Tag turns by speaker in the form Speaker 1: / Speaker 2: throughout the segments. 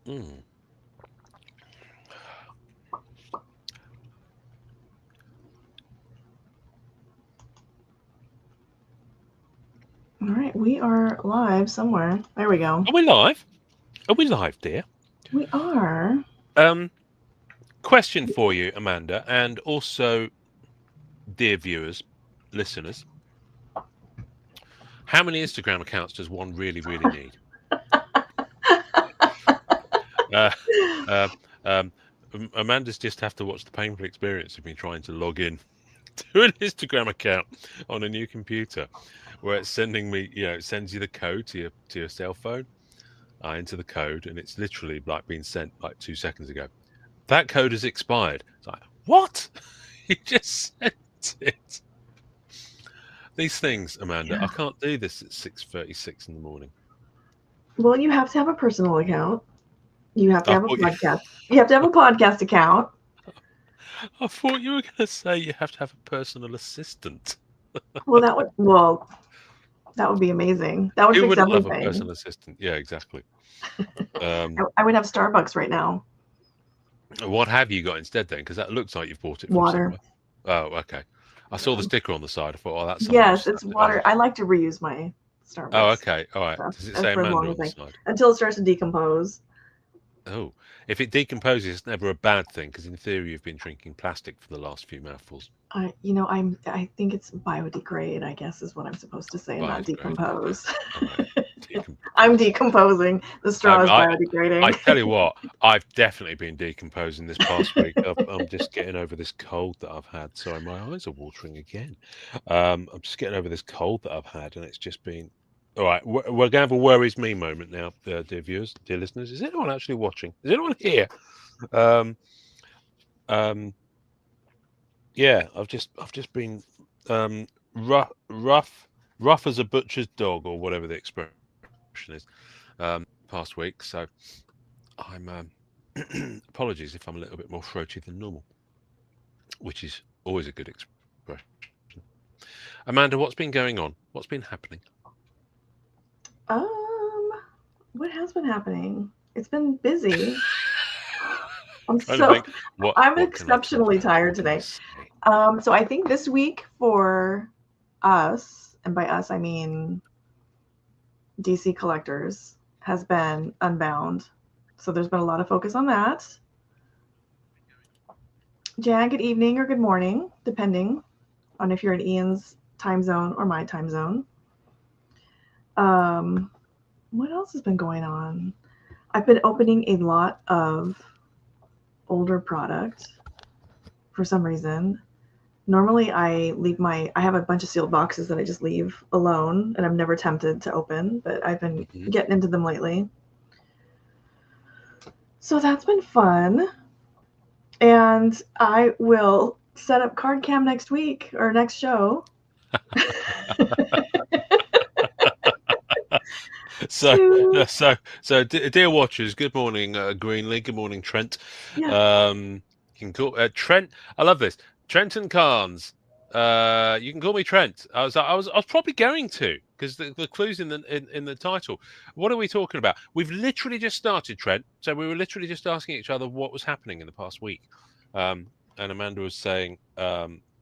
Speaker 1: Mm.
Speaker 2: All right, we are live somewhere. There we go.
Speaker 1: Are we live? Are we live, dear?
Speaker 2: We are.
Speaker 1: Um, question for you, Amanda, and also dear viewers, listeners. How many Instagram accounts does one really, really need? Uh, uh, um, Amanda's just have to watch the painful experience of me trying to log in to an Instagram account on a new computer, where it's sending me, it sends you the code to your cell phone. I enter the code, and it's literally like being sent like 2 seconds ago. That code has expired. It's like, what? You just sent it. These things, Amanda,
Speaker 2: Yeah.
Speaker 1: I can't do this at 6:36 in the morning.
Speaker 2: Well, you have to have a personal account. You have to
Speaker 1: I
Speaker 2: have a
Speaker 1: thought you,
Speaker 2: podcast. You have to have a podcast account.
Speaker 1: I thought you were going to say you have to have a personal assistant.
Speaker 2: That would be amazing. That would
Speaker 1: Who
Speaker 2: fix
Speaker 1: wouldn't love a
Speaker 2: everything.
Speaker 1: personal assistant? Yeah, exactly. Um,
Speaker 2: I would have Starbucks right now.
Speaker 1: what have you got instead then? Because that looks like you've bought it from
Speaker 2: Water.
Speaker 1: somewhere. Oh, okay. I saw the sticker on the side. I thought, oh, that's someone who's
Speaker 2: Yes, it's
Speaker 1: snapped it over.
Speaker 2: water. I like to reuse my
Speaker 1: Oh,
Speaker 2: Starbucks
Speaker 1: okay. All right.
Speaker 2: stuff
Speaker 1: Does it say
Speaker 2: for as
Speaker 1: Amanda
Speaker 2: long
Speaker 1: on
Speaker 2: as
Speaker 1: the
Speaker 2: I
Speaker 1: side?
Speaker 2: until it starts to decompose.
Speaker 1: Oh, if it decomposes, it's never a bad thing because in theory you've been drinking plastic for the last few mouthfuls.
Speaker 2: I think it's biodegrade, I guess is what I'm supposed to say, not
Speaker 1: Biodegradable.
Speaker 2: decompose.
Speaker 1: All right.
Speaker 2: I'm
Speaker 1: Decompose.
Speaker 2: decomposing. The straw is
Speaker 1: I
Speaker 2: biodegrading.
Speaker 1: tell you what, I've definitely been decomposing this past week. I'm just getting over this cold that I've had. Sorry, my eyes are watering again. I'm just getting over this cold that I've had, and it's just been. All right, we're going to have a worries me moment now, dear viewers, dear listeners. Is anyone actually watching? Is anyone here? Um, um, yeah, I've just been rough as a butcher's dog, or whatever the expression is. Past week, so I'm apologies if I'm a little bit more throaty than normal, which is always a good expression. Amanda, what's been going on? What's been happening?
Speaker 2: Um, what has been happening? It's been busy. I'm
Speaker 1: Trying to
Speaker 2: so
Speaker 1: think what
Speaker 2: I'm
Speaker 1: what can I talk
Speaker 2: exceptionally
Speaker 1: about?
Speaker 2: tired
Speaker 1: What can I
Speaker 2: today.
Speaker 1: say?
Speaker 2: So I think this week for us, and by us I mean DC collectors, has been Unbound. So there's been a lot of focus on that. Jan, good evening or good morning, depending on if you're in Ian's time zone or my time zone. Um, what else has been going on? I've been opening a lot of older product for some reason. Normally, I have a bunch of sealed boxes that I just leave alone, and I'm never tempted to open, but I've been
Speaker 1: Hmm.
Speaker 2: getting into them lately. So that's been fun. And I will set up card cam next week or next show.
Speaker 1: So,
Speaker 2: to
Speaker 1: dear watchers, good morning, Greenlee. Good morning, Trent.
Speaker 2: Yeah.
Speaker 1: You can call Trent. I love this, Trenton Carnes. You can call me Trent. I was probably going to because the clues in the title. What are we talking about? We've literally just started, Trent. So we were literally just asking each other what was happening in the past week. And Amanda was saying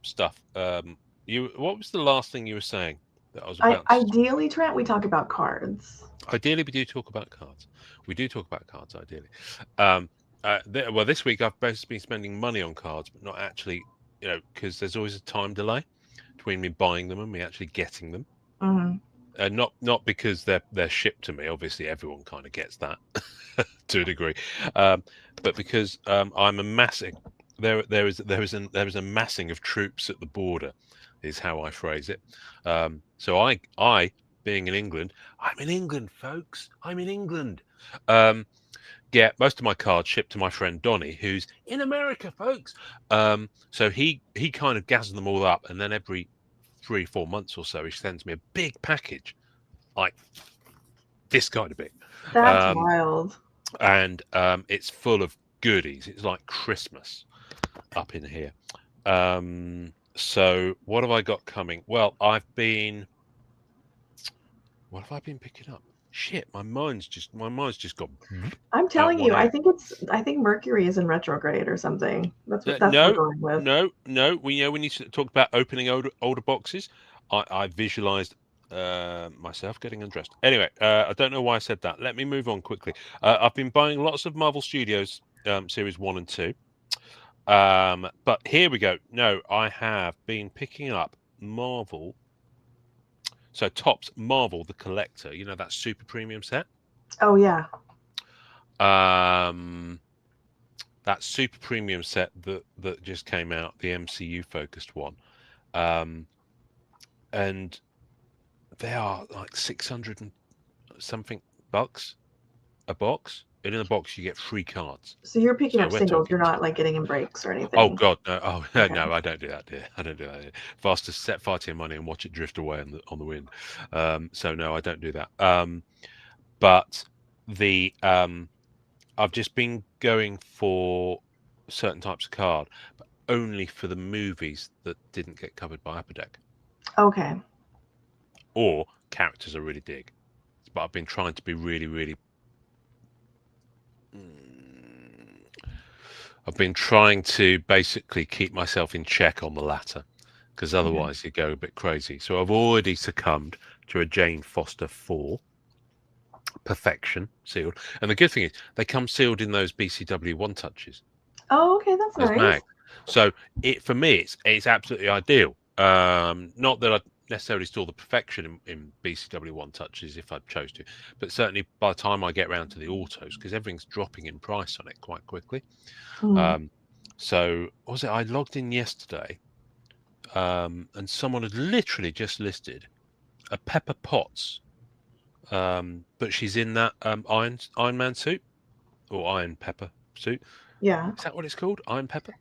Speaker 1: stuff. What was the last thing you were saying that I was about to?
Speaker 2: Ideally, Trent, we talk about cards.
Speaker 1: Ideally, we do talk about cards. We do talk about cards, ideally. Um, well, this week I've basically been spending money on cards, but not actually, because there's always a time delay between me buying them and me actually getting them.
Speaker 2: Mm-hmm.
Speaker 1: Not because they're shipped to me. Obviously, everyone kind of gets that to a degree, but because I'm amassing. There is a massing of troops at the border, is how I phrase it. So I being in England, I'm in England, folks. I'm in England. Get most of my cards shipped to my friend Donny, who's in America, folks. So he kind of gathers them all up, and then every 3-4 months or so, he sends me a big package, like this kind of big,
Speaker 2: That's
Speaker 1: um,
Speaker 2: wild.
Speaker 1: and it's full of goodies. It's like Christmas up in here. So what have I got coming? Well, what have I been picking up? Shit, my mind's just gone.
Speaker 2: I'm telling
Speaker 1: one
Speaker 2: you,
Speaker 1: ear.
Speaker 2: I think Mercury is in retrograde or something. That's what we're
Speaker 1: No,
Speaker 2: going with.
Speaker 1: no. When you talked about opening older boxes, I visualized myself getting undressed. Anyway, I don't know why I said that. Let me move on quickly. I've been buying lots of Marvel Studios series 1 and 2. But here we go. No, I have been picking up Marvel. So Topps Marvel the Collector. You know, that super premium set.
Speaker 2: Oh yeah.
Speaker 1: That super premium set that just came out, the MCU focused one, and they are like 600 and something bucks a box. And in the box you get free cards.
Speaker 2: So you're picking up
Speaker 1: we're
Speaker 2: singles. You're
Speaker 1: talking.
Speaker 2: not like getting in breaks or anything.
Speaker 1: Oh God, no! Oh
Speaker 2: Okay.
Speaker 1: no, I don't do that, dear. I don't do that. Dear. Faster set far too money and watch it drift away on the wind. So no, I don't do that. But the I've just been going for certain types of card, but only for the movies that didn't get covered by Upper Deck.
Speaker 2: Okay.
Speaker 1: Or characters I really dig. But I've been trying to be really. I've been trying to basically keep myself in check on the latter, because otherwise you go a bit crazy. So I've already succumbed to a Jane Foster 4 Perfection sealed, and the good thing is they come sealed in those BCW one touches.
Speaker 2: Oh, okay, that's nice.
Speaker 1: Mag. So for me it's absolutely ideal. Not that I'd necessarily store the Perfection in BCW one touches if I chose to, but certainly by the time I get around to the autos, because everything's dropping in price on it quite quickly. So what was it? I logged in yesterday, and someone had literally just listed a Pepper Potts, but she's in that Iron Man suit or Iron Pepper suit.
Speaker 2: Yeah.
Speaker 1: Is that what it's called? Iron Pepper?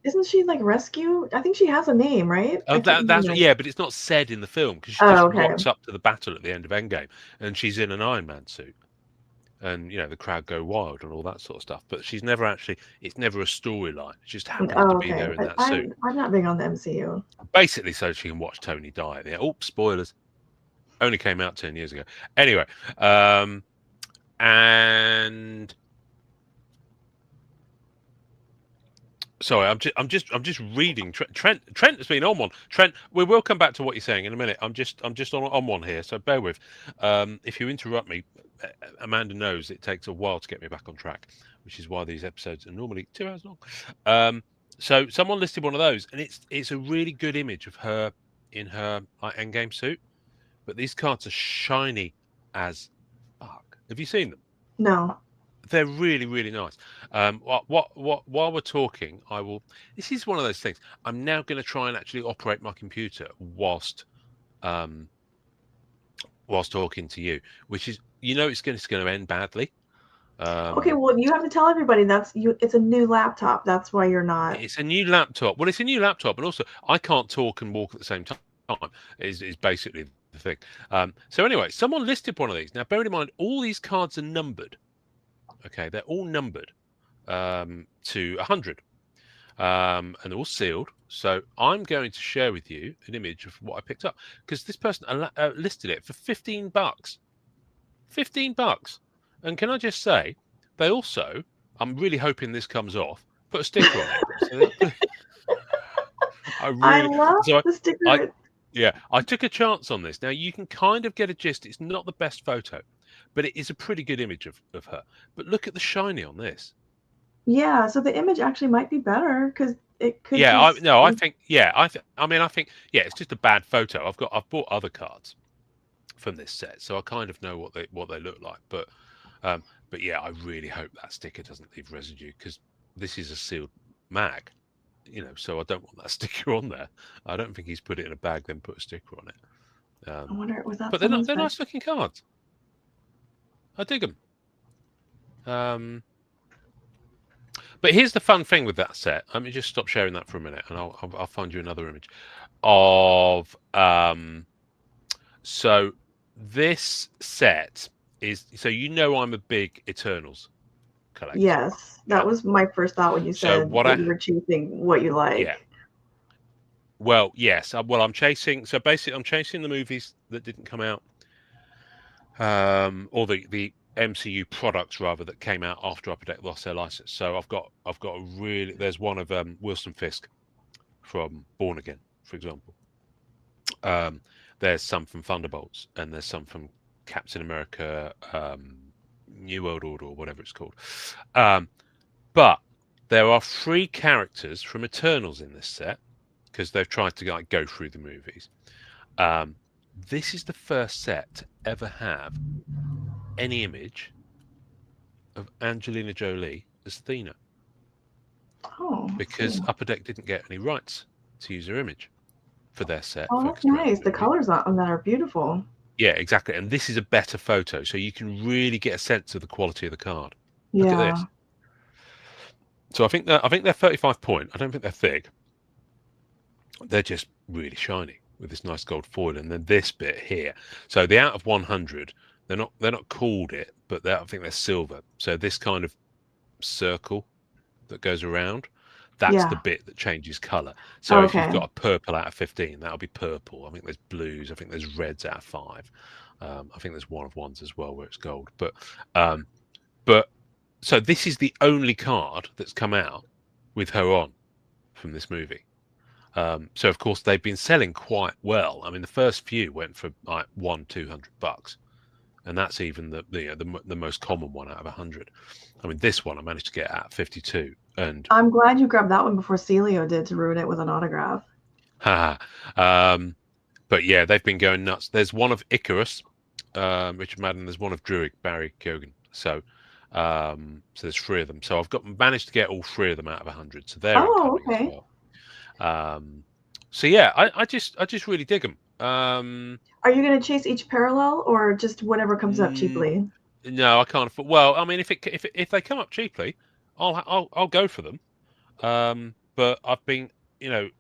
Speaker 2: Isn't she like rescue? I think she has a name, right?
Speaker 1: Oh, that's yeah, but it's not said in the film because she just rocks up to the battle at the end of Endgame, and she's in an Iron Man suit, and you know the crowd go wild and all that sort of stuff. But she's never actually. It's never a storyline. It just happens to be there in that suit.
Speaker 2: I'm not big on the MCU.
Speaker 1: Basically, so she can watch Tony die at the end. Oh, spoilers! Only came out 10 years ago. Anyway, and. Sorry, I'm just reading. Trent has been on one. Trent, we will come back to what you're saying in a minute. I'm just on one here, so bear with. If you interrupt me, Amanda knows it takes a while to get me back on track, which is why these episodes are normally 2 hours long. So someone listed one of those, and it's a really good image of her in her like Endgame suit, but these cards are shiny as fuck. Have you seen them?
Speaker 2: No.
Speaker 1: They're really nice. While we're talking, I will. This is one of those things. I'm now going to try and actually operate my computer whilst talking to you, which is, you know, it's going to end badly.
Speaker 2: Okay, well, you have to tell everybody it's a new laptop. That's why you're not.
Speaker 1: It's a new laptop. Well, it's a new laptop, and also I can't talk and walk at the same time. Is basically the thing. So anyway, someone listed one of these. Now, bearing in mind, all these cards are numbered. Okay, they're all numbered to 100, and they're all sealed. So I'm going to share with you an image of what I picked up, because this person listed it for $15. $15. And can I just say, they also, I'm really hoping this comes off, put a sticker on it.
Speaker 2: I love the sticker.
Speaker 1: I took a chance on this. Now you can kind of get a gist. It's not the best photo, but it is a pretty good image of her. But look at the shiny on this.
Speaker 2: Yeah, so the image actually might be better because it could.
Speaker 1: Yeah, I think it's just a bad photo. I've bought other cards from this set, so I kind of know what they look like. But yeah, I really hope that sticker doesn't leave residue, because this is a sealed mag, you know. So I don't want that sticker on there. I don't think he's put it in a bag then put a sticker on it.
Speaker 2: I wonder, was that?
Speaker 1: But they're nice looking cards. I dig them. But here's the fun thing with that set. Let me just stop sharing that for a minute, and I'll find you another image of. So this set is, so you know I'm a big Eternals collector.
Speaker 2: Yes, that was my first thought when you said that you were choosing what you like.
Speaker 1: Yeah. Well, yes. Well, I'm chasing. So basically, I'm chasing the movies that didn't come out or the MCU products rather that came out after Upper Deck lost their license. So I've got a really, there's one of Wilson Fisk from Born Again, for example. There's some from Thunderbolts, and there's some from Captain America, New World Order, or whatever it's called. But there are 3 characters from Eternals in this set because they've tried to like go through the movies. This is the first set to ever have any image of Angelina Jolie as Athena.
Speaker 2: Oh,
Speaker 1: because Upper Deck didn't get any rights to use her image for their set.
Speaker 2: Oh, that's nice. The colors on that are beautiful.
Speaker 1: Yeah, exactly. And this is a better photo, so you can really get a sense of the quality of the card.
Speaker 2: Yeah.
Speaker 1: Look at this. So I think they're 35 point. I don't think they're thick. They're just really shiny with this nice gold foil, and then this bit here. So the out of 100, they're not called it, but I think they're silver. So this kind of circle that goes around, that's the bit that changes color. So if you've got a purple out of 15, that'll be purple. I think there's blues. I think there's reds out of 5. I think there's 1 of 1s as well where it's gold. But so this is the only card that's come out with her on from this movie. So of course they've been selling quite well. I mean, the first few went for like $200, and that's even the most common one out of 100. I mean, this one I managed to get at 52. And
Speaker 2: I'm glad you grabbed that one before Celio did to ruin it with an autograph.
Speaker 1: But yeah, they've been going nuts. There's one of Icarus, Richard Madden. There's one of Druid, Barry Keoghan. So there's 3 of them. So I've managed to get all 3 of them out of 100. So they're incoming as well. So yeah, I just really dig them.
Speaker 2: Are you going to chase each parallel or just whatever comes up cheaply?
Speaker 1: No, I can't afford. Well, I mean, if they come up cheaply, I'll go for them. But I've been, my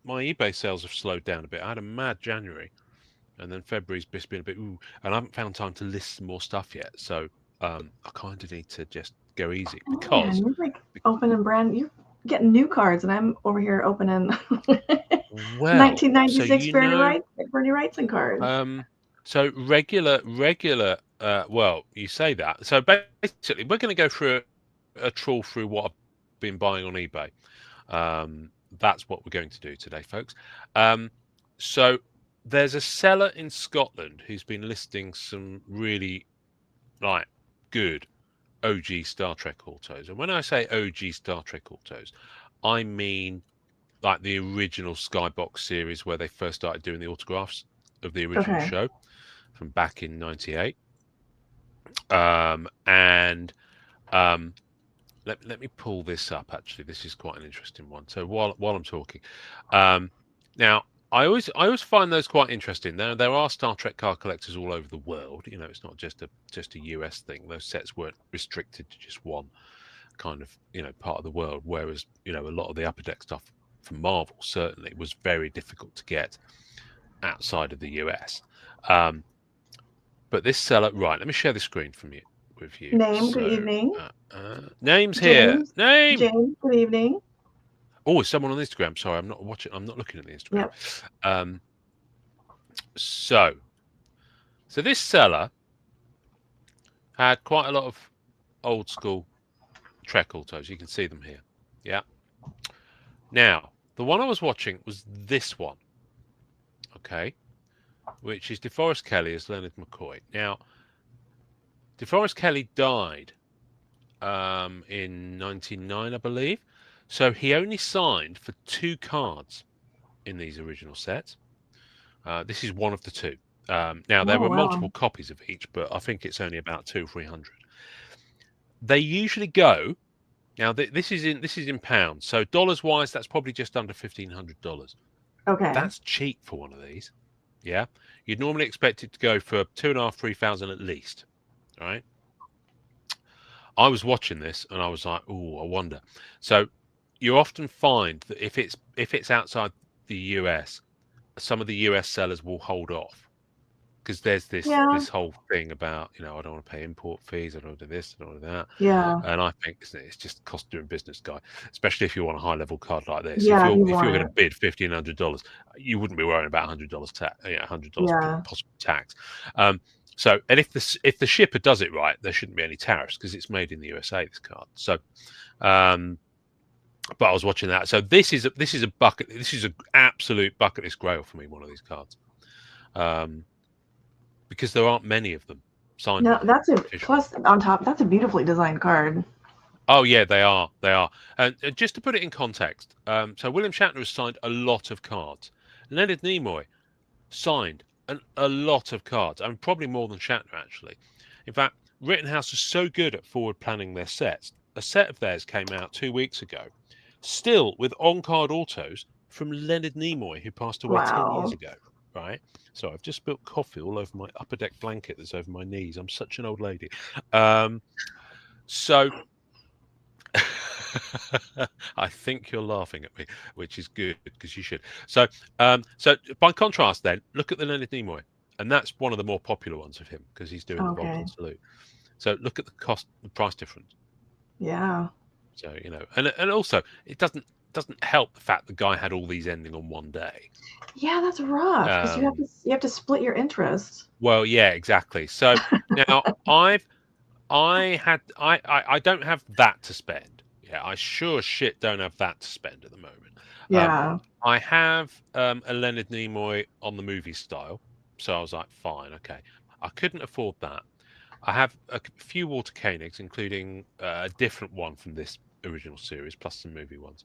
Speaker 1: eBay sales have slowed down a bit. I had a mad January, and then February's just been a bit and I haven't found time to list some more stuff yet. So I kind of need to just go easy because
Speaker 2: you're like opening you're getting new cards, and I'm over here opening 1996
Speaker 1: so
Speaker 2: Bernie Wrightson cards.
Speaker 1: So regular. Well, you say that. So basically, we're going to go through a trawl through what I've been buying on eBay. That's what we're going to do today, folks. So there's a seller in Scotland who's been listing some really good OG Star Trek autos. And when I say OG Star Trek autos, I mean like the original Skybox series where they first started doing the autographs of the original show from back in '98. Let me pull this up. Actually, this is quite an interesting one. So while I'm talking, now I always find those quite interesting. There are Star Trek card collectors all over the world. It's not just a US thing. Those sets weren't restricted to just one kind of part of the world. Whereas a lot of the Upper Deck stuff from Marvel certainly was very difficult to get outside of the US. But this seller, right? Let me share the screen with you.
Speaker 2: Name, good evening.
Speaker 1: Name's
Speaker 2: James,
Speaker 1: here. Name.
Speaker 2: James, good evening.
Speaker 1: Oh, it's someone on Instagram. Sorry, I'm not watching. I'm not looking at the Instagram.
Speaker 2: Yep.
Speaker 1: So this seller had quite a lot of old school Trek autos. You can see them here. Yeah. Now, the one I was watching was this one. Okay. Which is DeForest Kelley as Leonard McCoy. Now, DeForest Kelley died in 1999, I believe. So he only signed for 2 cards in these original sets. This is one of the 2. Now, there were multiple copies of each, but I think it's only about 200-300. They usually go. Now, this is in pounds. So dollars-wise, that's probably just under $1,500.
Speaker 2: Okay.
Speaker 1: That's cheap for one of these. Yeah. You'd normally expect it to go for 2,500-3,000 at least. All right. I was watching this and I was like, oh, I wonder. So you often find that if it's outside the US, some of the US sellers will hold off because there's this whole thing about I don't want to pay import fees, I don't want to do this, I don't want to do that.
Speaker 2: Yeah.
Speaker 1: And I think it's just cost doing business, guy. Especially if you want a high level card like this.
Speaker 2: Yeah,
Speaker 1: if you're going to bid $1,500, you wouldn't be worrying about $100 tax. $100 possible tax. So, and if the shipper does it right, there shouldn't be any tariffs because it's made in the USA. This card. So, but I was watching that. So this is a bucket. This is an absolute bucket list grail for me. One of these cards, because there aren't many of them signed.
Speaker 2: No, that's a
Speaker 1: officially.
Speaker 2: plus on top. That's a beautifully designed card.
Speaker 1: Oh yeah, they are. They are. And just to put it in context, so William Shatner has signed a lot of cards. Leonard Nimoy signed a lot of cards, and probably more than Shatner actually. In fact, Rittenhouse is so good at forward planning their sets. A set of theirs came out 2 weeks ago, still with on-card autos from Leonard Nimoy, who passed away 10 years ago. Right. So I've just spilled coffee all over my upper deck blanket that's over my knees. I'm such an old lady. So. I think you're laughing at me, which is good because you should. So by contrast, then look at the Leonard Nimoy, and that's one of the more popular ones of him because he's doing the Vulcan salute. So look at the price difference.
Speaker 2: Yeah.
Speaker 1: So and also it doesn't help the fact the guy had all these ending on one day.
Speaker 2: Yeah, that's rough because you have to split your interest.
Speaker 1: Well, yeah, exactly. So now I don't have that to spend. Yeah, I sure shit don't have that to spend at the moment.
Speaker 2: Yeah.
Speaker 1: I have a Leonard Nimoy on the movie style, so I was like, fine, okay. I couldn't afford that. I have a few Walter Koenigs, including a different one from this original series, plus some movie ones.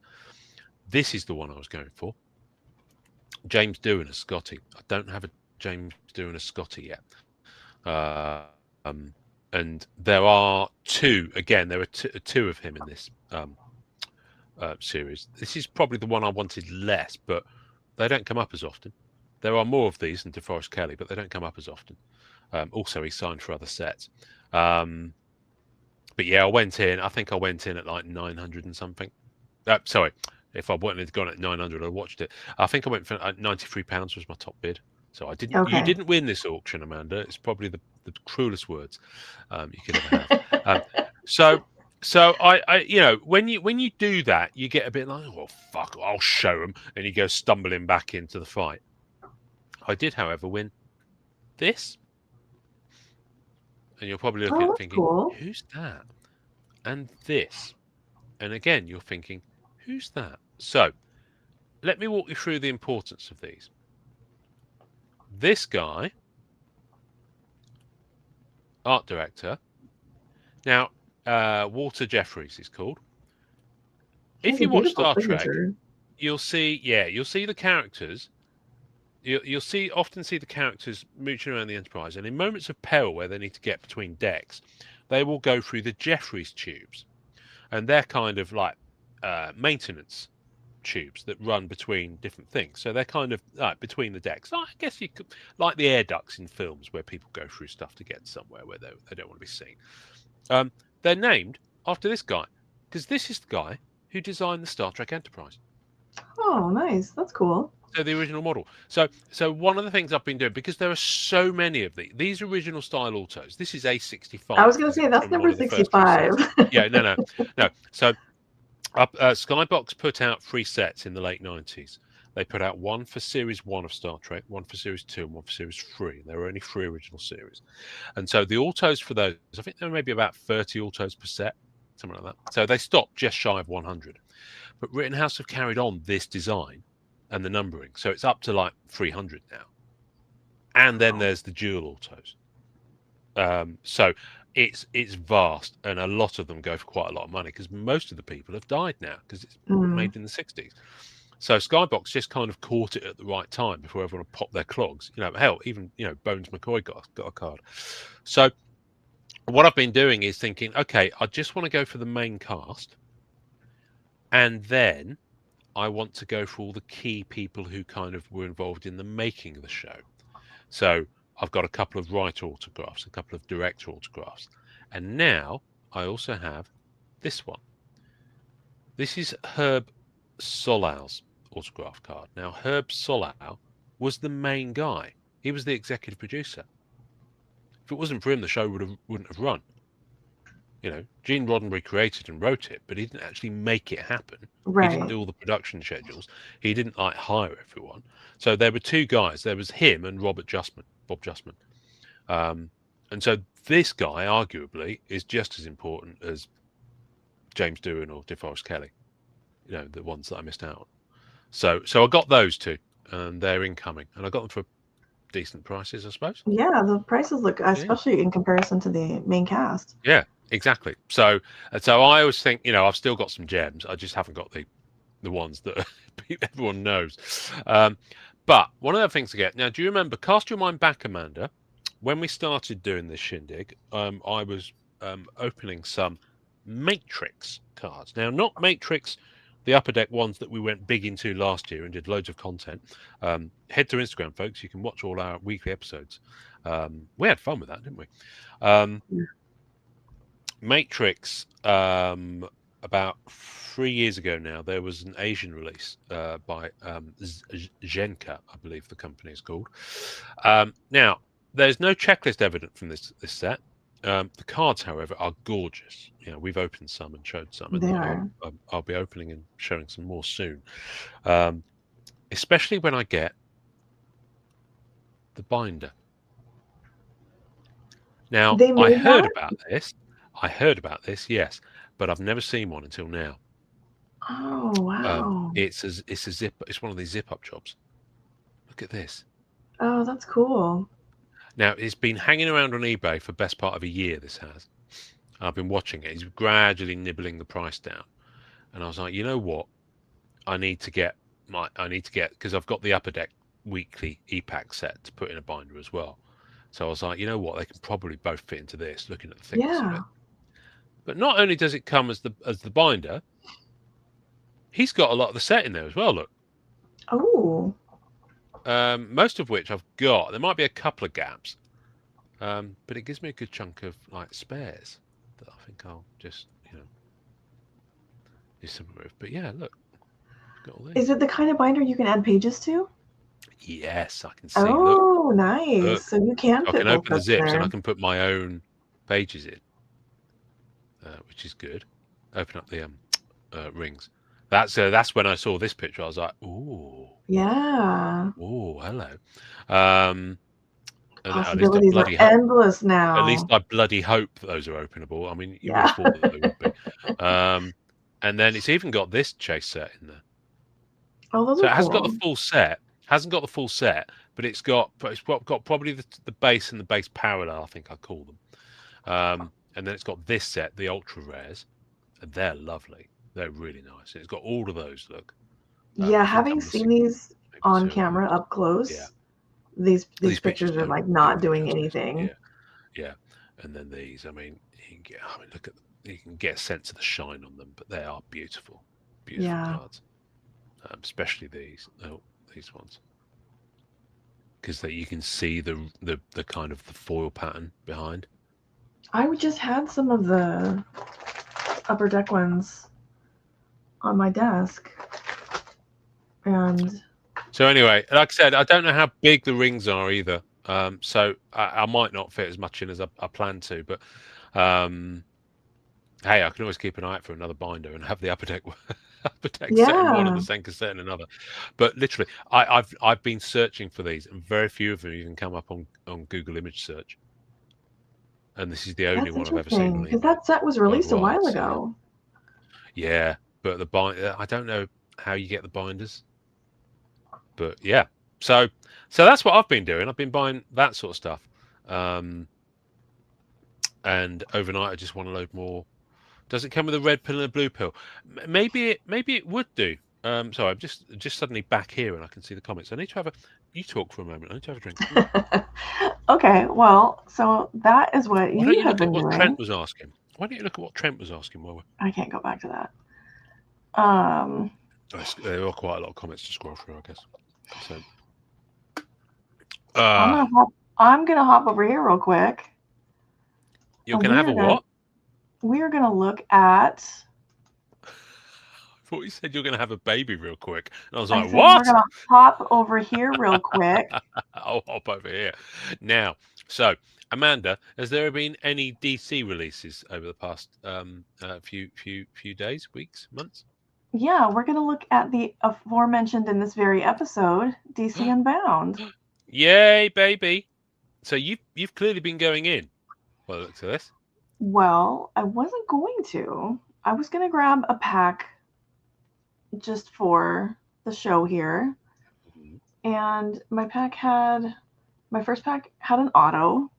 Speaker 1: This is the one I was going for. James Doohan as Scotty. I don't have a James Doohan as Scotty yet. And there are two. Again, there are two of him in this series. This is probably the one I wanted less, but they don't come up as often. There are more of these than DeForest Kelley, but they don't come up as often. Also, he signed for other sets. But yeah, I think I went in at like 900 and something. Sorry, if I wouldn't have gone at 900, I watched it. I think I went for £93 was my top bid. So I didn't. Okay. You didn't win this auction, Amanda. It's probably the cruelest words you could ever have. So I when you do that, you get a bit like, oh fuck, I'll show them, and you go stumbling back into the fight. I did, however, win this, and you're probably looking at thinking, cool. Who's that? And this, and again, you're thinking, who's that? So let me walk you through the importance of these. This guy, art director. Now, Walter Jeffries is called. If you watch Star Trek, you'll see the characters. You'll often see the characters mooching around the Enterprise, and in moments of peril where they need to get between decks, they will go through the Jeffries tubes, and they're kind of like maintenance tubes that run between different things. So they're kind of between the decks. I guess you could, like the air ducts in films where people go through stuff to get somewhere where they don't want to be seen. They're named after this guy because this is the guy who designed the Star Trek Enterprise.
Speaker 2: Oh, nice. That's cool.
Speaker 1: So the original model. So one of the things I've been doing, because there are so many of these original style autos. This is A65.
Speaker 2: I was going to say that's number 65.
Speaker 1: Yeah, no. So Skybox put out 3 sets in the late 90s. They put out one for Series 1 of Star Trek, one for Series 2, and one for Series 3. There were only 3 original series. And so the autos for those, I think there were maybe about 30 autos per set, something like that. So they stopped just shy of 100. But Rittenhouse have carried on this design and the numbering. So it's up to like 300 now. And then there's the dual autos. So it's vast, and a lot of them go for quite a lot of money because most of the people have died now because it's made in the 60s. So Skybox just kind of caught it at the right time before everyone popped their clogs. Hell, even Bones McCoy got a card. So what I've been doing is thinking, okay, I just want to go for the main cast, and then I want to go for all the key people who kind of were involved in the making of the show. So I've got a couple of writer autographs, a couple of director autographs. And now I also have this one. This is Herb Solow's autograph card. Now, Herb Solow was the main guy. He was the executive producer. If it wasn't for him, the show wouldn't have run. Gene Roddenberry created and wrote it, but he didn't actually make it happen. Right. He didn't do all the production schedules. He didn't hire everyone. So there were 2 guys. There was him and Bob Justman. And so this guy, arguably, is just as important as James Doohan or DeForest Kelly, the ones that I missed out on. So I got those two, and they're incoming, and I got them for decent prices, I suppose.
Speaker 2: Yeah, the prices look, especially in comparison to the main cast.
Speaker 1: Yeah, exactly. So I always think, I've still got some gems. I just haven't got the ones that everyone knows. But one of the things to get now, do you remember? Cast your mind back, Amanda. When we started doing this shindig, I was opening some Matrix cards. Now, not Matrix, the Upper Deck ones that we went big into last year and did loads of content. Head to Instagram, folks. You can watch all our weekly episodes. We had fun with that, didn't we? Matrix, about 3 years ago now, there was an Asian release by Zhenka, I believe the company is called. Now, there's no checklist evident from this set. The cards, however, are gorgeous. We've opened some and showed some, and I'll be opening and showing some more soon. Especially when I get the binder. Now, I heard about this, yes, but I've never seen one until now.
Speaker 2: Oh wow!
Speaker 1: It's a zip. It's one of these zip-up jobs. Look at this.
Speaker 2: Oh, that's cool.
Speaker 1: Now, it's been hanging around on eBay for the best part of a year, this has. I've been watching it. He's gradually nibbling the price down. And I was like, you know what? I need to get, because I've got the Upper Deck weekly e-pack set to put in a binder as well. So I was like, you know what? They can probably both fit into this, looking at the thickness of it. But not only does it come as the binder, he's got a lot of the set in there as well, look.
Speaker 2: Oh.
Speaker 1: Most of which I've got. There might be a couple of gaps, but it gives me a good chunk of spares that I think I'll just do something with. But yeah, look, got all these.
Speaker 2: Is it the kind of binder you can add pages to?
Speaker 1: Yes, I can see.
Speaker 2: Oh,
Speaker 1: look,
Speaker 2: nice!
Speaker 1: Look.
Speaker 2: So you can.
Speaker 1: I can open the zips and I can put my own pages in, which is good. Open up the rings. That's when I saw this picture. I was like, ooh.
Speaker 2: Yeah.
Speaker 1: Oh, hello.
Speaker 2: Possibilities are endless now.
Speaker 1: At least I bloody hope those are openable. I mean, you would have thought that they would be. And then it's even got this chase set in there.
Speaker 2: Oh, those
Speaker 1: so
Speaker 2: are
Speaker 1: it hasn't
Speaker 2: cool.
Speaker 1: got the full set. Hasn't got the full set, but it's got probably the base and the base parallel, I think I call them. And then it's got this set, the ultra rares, and they're lovely. They're really nice. It's got all of those. Look.
Speaker 2: Yeah, having seen these on camera up close, these pictures are not doing anything.
Speaker 1: Yeah. And then these, look at them. You can get a sense of the shine on them, but they are beautiful cards. Especially these ones, because you can see the kind of the foil pattern behind.
Speaker 2: I just had some of the Upper Deck ones on my desk, and
Speaker 1: so anyway, like I said, I don't know how big the rings are either. So I might not fit as much in as I plan to, but hey, I can always keep an eye out for another binder and have the Upper Deck set in one and the Senka set in another. But literally, I've been searching for these, and very few of them even come up on Google image search. And this is the only one I've ever seen.
Speaker 2: Because that set was released a while ago.
Speaker 1: Yeah, but the binder, I don't know how you get the binders. But yeah, so that's what I've been doing. I've been buying that sort of stuff. And overnight, I just want to load more. Does it come with a red pill and a blue pill? Maybe it would do. Sorry, I'm just suddenly back here and I can see the comments. I need to have you talk for a moment. I need to have a drink.
Speaker 2: Okay, well, so that is what you have been doing.
Speaker 1: What Trent was asking. Why don't you look at what Trent was asking?
Speaker 2: I can't go back to that.
Speaker 1: There are quite a lot of comments to scroll through, I guess. So,
Speaker 2: I'm gonna hop over here real quick.
Speaker 1: You're gonna have a what?
Speaker 2: We're gonna look at.
Speaker 1: I thought you said you're gonna have a baby real quick, and I was like, "What?"
Speaker 2: We're gonna hop over here real quick.
Speaker 1: I'll hop over here now. So, Amanda, has there been any DC releases over the past few days, weeks, months?
Speaker 2: Yeah, we're gonna look at the aforementioned in this very episode, DC Unbound.
Speaker 1: Yay, baby! So you've clearly been going in. Well, look to this.
Speaker 2: Well, I wasn't going to. I was going to grab a pack just for the show here.
Speaker 1: Mhm.
Speaker 2: And my first pack had an auto,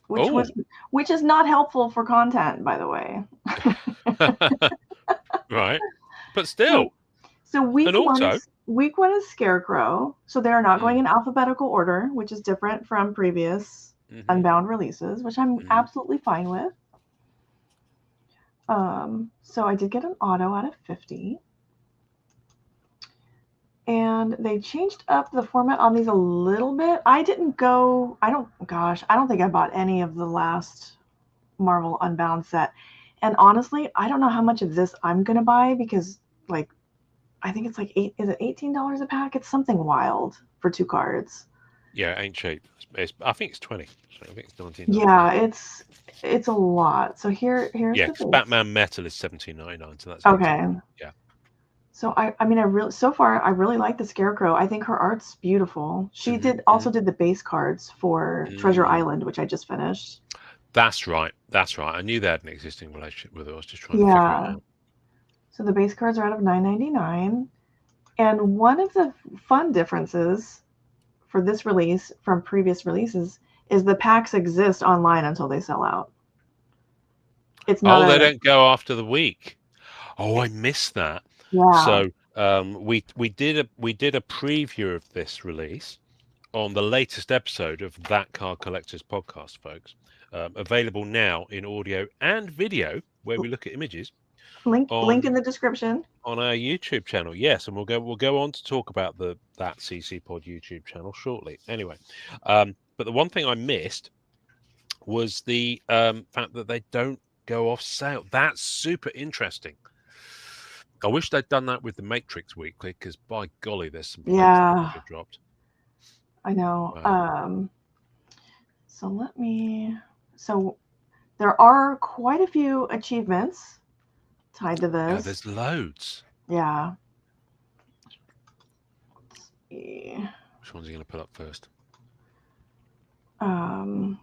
Speaker 1: Oh,
Speaker 2: which is not helpful for content, by the way.
Speaker 1: right. But
Speaker 2: So
Speaker 1: still,
Speaker 2: so
Speaker 1: an auto.
Speaker 2: week one is Scarecrow. So they are not going
Speaker 1: Mm.
Speaker 2: in alphabetical order, which is different from previous
Speaker 1: Hmm.
Speaker 2: Unbound releases, which I'm
Speaker 1: Hmm.
Speaker 2: absolutely fine with. So I did get an auto out of 50. And they changed up the format on these a little bit. I don't think I bought any of the last Marvel Unbound set. And honestly, I don't know how much of this I'm going to buy because, like, I think it's like is it $18 a pack? It's something wild for 2 cards.
Speaker 1: Yeah, it ain't cheap. I think it's 20. So I think it's 19.99.
Speaker 2: Yeah, it's a lot. So here's
Speaker 1: Yeah,
Speaker 2: the
Speaker 1: because
Speaker 2: base.
Speaker 1: Batman Metal is 17.99, so that's 18.
Speaker 2: Okay.
Speaker 1: Yeah.
Speaker 2: So I mean, so far I really like the Scarecrow. I think her art's beautiful. She
Speaker 1: Hmm.
Speaker 2: also did the base cards for Treasure
Speaker 1: Mm.
Speaker 2: Island, which I just finished.
Speaker 1: That's right. That's right. I knew they had an existing relationship with her. I was just trying to figure it
Speaker 2: Yeah.
Speaker 1: out.
Speaker 2: So the base cards are out of $9.99. And one of the fun differences for this release from previous releases is the packs exist online until they sell out. It's not
Speaker 1: Oh, they
Speaker 2: a
Speaker 1: don't go after the week. Oh, I missed that.
Speaker 2: yeah.
Speaker 1: So we did a preview of this release on the latest episode of That Card Collectors Podcast, folks. Available now in audio and video, where we look at images
Speaker 2: Link in
Speaker 1: on
Speaker 2: the description.
Speaker 1: our YouTube channel. Yes, and we'll go on to talk about that CC Pod YouTube channel shortly. Anyway, but the one thing I missed was the fact that they don't go off sale. That's super interesting. I wish they'd done that with the Matrix Weekly, because by golly, there's some plates that
Speaker 2: Yeah,
Speaker 1: have dropped.
Speaker 2: I know.
Speaker 1: Wow.
Speaker 2: So so there are quite a few achievements tied to
Speaker 1: Yeah,
Speaker 2: this.
Speaker 1: there's loads.
Speaker 2: Yeah. Let's see.
Speaker 1: Which ones are you going to put up first?
Speaker 2: Um,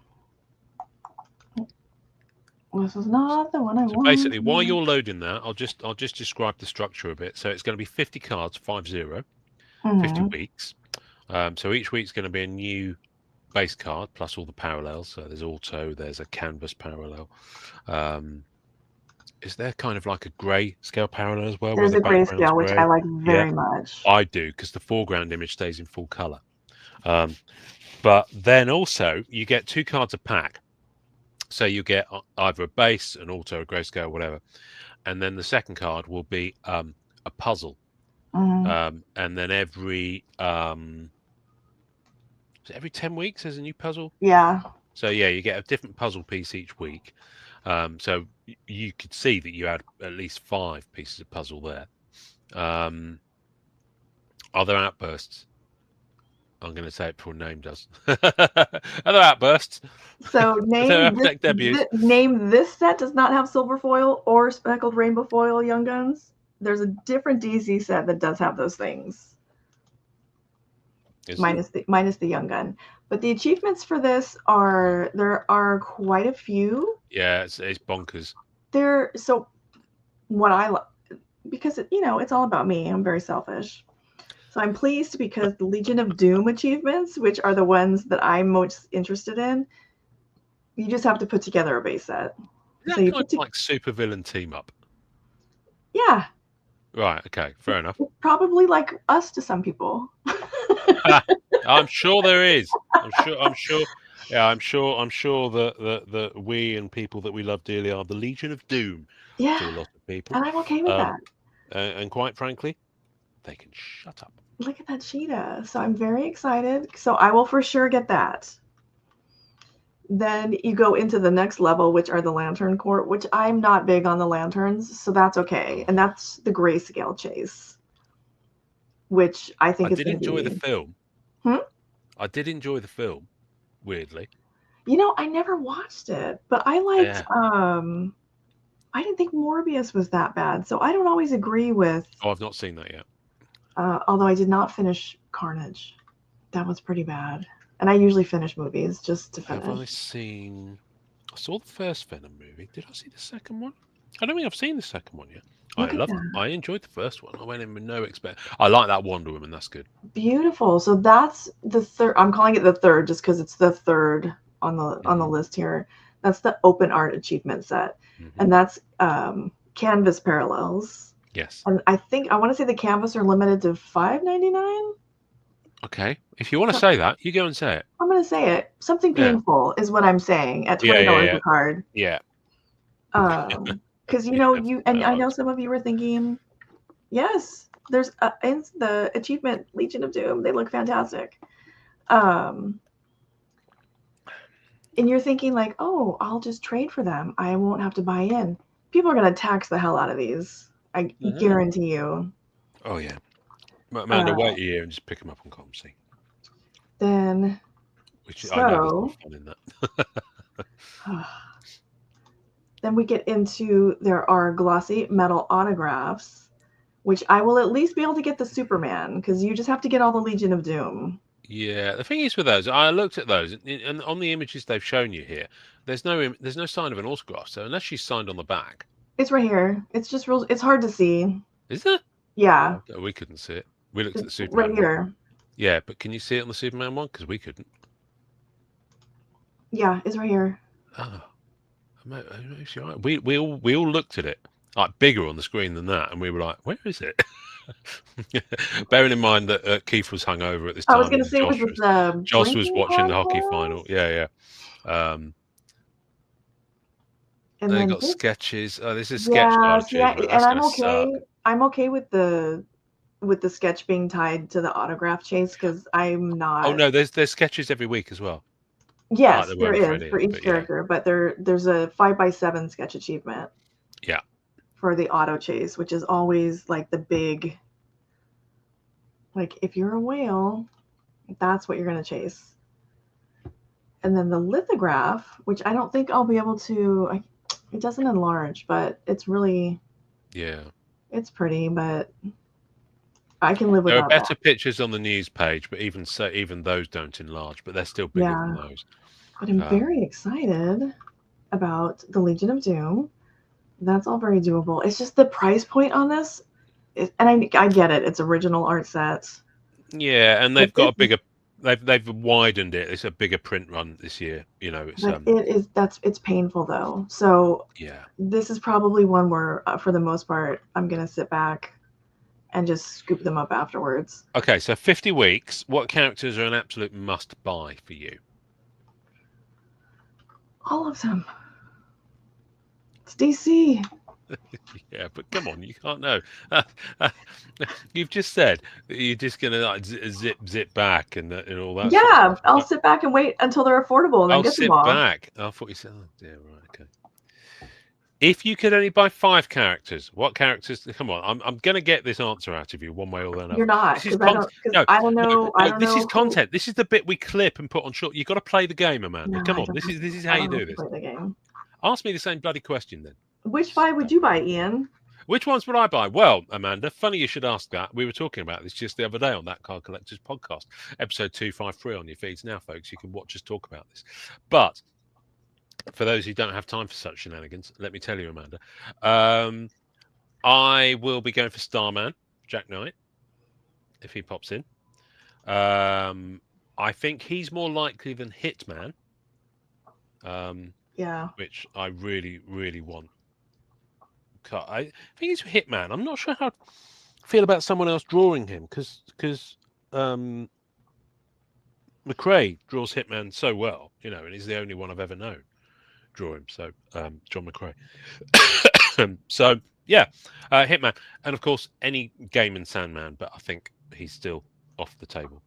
Speaker 2: this is not the one I
Speaker 1: So basically, while
Speaker 2: want.
Speaker 1: you're loading that, I'll just describe the structure a bit. So it's going to be 50 cards, 50, 50
Speaker 2: Mm-hmm.
Speaker 1: weeks. So each week's going to be a new base card plus all the parallels. So there's auto, there's a canvas parallel. Is there kind of like a grey scale parallel as well, where
Speaker 2: There's
Speaker 1: the
Speaker 2: a
Speaker 1: background's
Speaker 2: grayscale, which I
Speaker 1: grey?
Speaker 2: like
Speaker 1: Yeah,
Speaker 2: very much.
Speaker 1: I do, because the foreground image stays in full colour. But then also you get 2 cards a pack. So you get either a base, an auto, a grayscale, whatever. And then the second card will be a puzzle.
Speaker 2: Mm-hmm.
Speaker 1: And then every 10 weeks there's a new puzzle.
Speaker 2: Yeah.
Speaker 1: So yeah, you get a different puzzle piece each week. So you could see that you had at least 5 pieces of puzzle there. Other outbursts. I'm going to say it before name does. Other outbursts.
Speaker 2: So
Speaker 1: Other deck debuts.
Speaker 2: name this set does not have silver foil or speckled rainbow foil Young Guns. There's a different DC set that does have those things. Minus the Young Gun. But the achievements for this there are quite a few.
Speaker 1: Yeah, it's bonkers.
Speaker 2: So what because it's all about me. I'm very selfish. So I'm pleased because the Legion of Doom achievements, which are the ones that I'm most interested in, you just have to put together a base set.
Speaker 1: Is
Speaker 2: So
Speaker 1: that
Speaker 2: you
Speaker 1: kind of like supervillain team up?
Speaker 2: yeah.
Speaker 1: Right. Okay. Fair enough.
Speaker 2: It's probably like us to some people.
Speaker 1: I'm sure there is. I'm sure. Yeah, I'm sure that we and people that we love dearly are the Legion of Doom
Speaker 2: Yeah,
Speaker 1: to a lot of people.
Speaker 2: and I'm okay with that.
Speaker 1: And quite frankly, they can shut up.
Speaker 2: Look at that cheetah. So I'm very excited. So I will for sure get that. Then you go into the next level, which are the Lantern Court, which I'm not big on the lanterns, so that's okay. And that's the grayscale chase, which I think is
Speaker 1: did
Speaker 2: going to
Speaker 1: enjoy
Speaker 2: be.
Speaker 1: the film.
Speaker 2: Hmm?
Speaker 1: I did enjoy the film, weirdly.
Speaker 2: I never watched it, but I liked. I didn't think Morbius was that bad, so I don't always agree with.
Speaker 1: Oh, I've not seen that yet.
Speaker 2: Although I did not finish Carnage, that was pretty bad. And I usually finish movies just to finish.
Speaker 1: Have I seen? I saw the first Venom movie. Did I see the second one? I don't think I've seen the second one yet.
Speaker 2: Look at that.
Speaker 1: I enjoyed the first one. I went in with no expect. I like that Wonder Woman. That's good.
Speaker 2: Beautiful. So that's the third. I'm calling it the third just because it's the third on the list here. That's the open art achievement set, and that's canvas parallels.
Speaker 1: Yes.
Speaker 2: And I want to say the canvas are limited to $5.99.
Speaker 1: Okay. If you want to say that, you go and say it.
Speaker 2: I'm going to say it. Something painful is what I'm saying at $20 a card.
Speaker 1: Yeah.
Speaker 2: Because I know some of you were thinking, yes, there's in the achievement Legion of Doom. They look fantastic. And you're thinking like, oh, I'll just trade for them. I won't have to buy in. People are going to tax the hell out of these. I guarantee you.
Speaker 1: Oh yeah. Amanda, wait a year and just pick them up on ComC.
Speaker 2: Then,
Speaker 1: I know there's no fun in that.
Speaker 2: Then we get into, there are glossy metal autographs, which I will at least be able to get the Superman, because you just have to get all the Legion of Doom.
Speaker 1: Yeah, the thing is with those, I looked at those, and on the images they've shown you here, there's no sign of an autograph. So unless she's signed on the back,
Speaker 2: it's right here. It's just real. It's hard to see.
Speaker 1: Is it?
Speaker 2: Yeah.
Speaker 1: Oh, we couldn't see it. We looked at the Superman
Speaker 2: right here.
Speaker 1: one. Yeah, but can you see it on the Superman one? Because we couldn't.
Speaker 2: Yeah, it's right here.
Speaker 1: Oh, we all looked at it like bigger on the screen than that, and we were like, "Where is it?" Bearing in mind that Keith was hungover at this time.
Speaker 2: I was going to say,
Speaker 1: Josh was watching the hockey final. Yeah. And they got sketches. Oh, this is sketch art.
Speaker 2: And I'm okay with the sketch being tied to the autograph chase because I'm not.
Speaker 1: Oh no, there's sketches every week as well.
Speaker 2: Yes, there is for each character, but there's a 5x7 sketch achievement.
Speaker 1: Yeah.
Speaker 2: For the auto chase, which is always like the big. Like if you're a whale, that's what you're gonna chase. And then the lithograph, which I don't think I'll be able to. It doesn't enlarge, but it's really.
Speaker 1: Yeah.
Speaker 2: It's pretty, but I can live with that.
Speaker 1: There are better pictures on the news page, but even those don't enlarge, but they're still bigger than those.
Speaker 2: But I'm very excited about the Legion of Doom. That's all very doable. It's just the price point on this, and I get it. It's original art sets.
Speaker 1: Yeah, and they've got a bigger. They've widened it. It's a bigger print run this year.
Speaker 2: It's painful though. So
Speaker 1: yeah,
Speaker 2: this is probably one where, for the most part, I'm gonna sit back and just scoop them up afterwards.
Speaker 1: Okay, so 50 weeks. What characters are an absolute must buy for you?
Speaker 2: All of them. It's DC.
Speaker 1: Yeah, but come on, you can't know. You've just said that you're just gonna like zip back and all that.
Speaker 2: Yeah, I'll sit back and wait until they're affordable and then get them all.
Speaker 1: I'll sit back. I thought you said, oh dear, right, okay. If you could only buy 5 characters, what characters? Come on, I'm gonna get this answer out of you one way or another.
Speaker 2: You're not. I don't know.
Speaker 1: This is content. This is the bit we clip and put on short. You've got to play the game, Amanda. Come on, this is how you do this.
Speaker 2: Play the game.
Speaker 1: Ask me the same bloody question then.
Speaker 2: Which 5 would you buy, Ian?
Speaker 1: Which ones would I buy? Well, Amanda, funny you should ask that. We were talking about this just the other day on that Card Collectors podcast, episode 253 on your feeds now, folks. You can watch us talk about this. But for those who don't have time for such shenanigans, let me tell you, Amanda, I will be going for Starman, Jack Knight, if he pops in. I think he's more likely than Hitman.
Speaker 2: Yeah.
Speaker 1: Which I really, really want. I think he's Hitman. I'm not sure how I feel about someone else drawing him because McRae draws Hitman so well, and he's the only one I've ever known draw him. So John McRae. So yeah, Hitman, and of course any Gaiman Sandman, but I think he's still off the table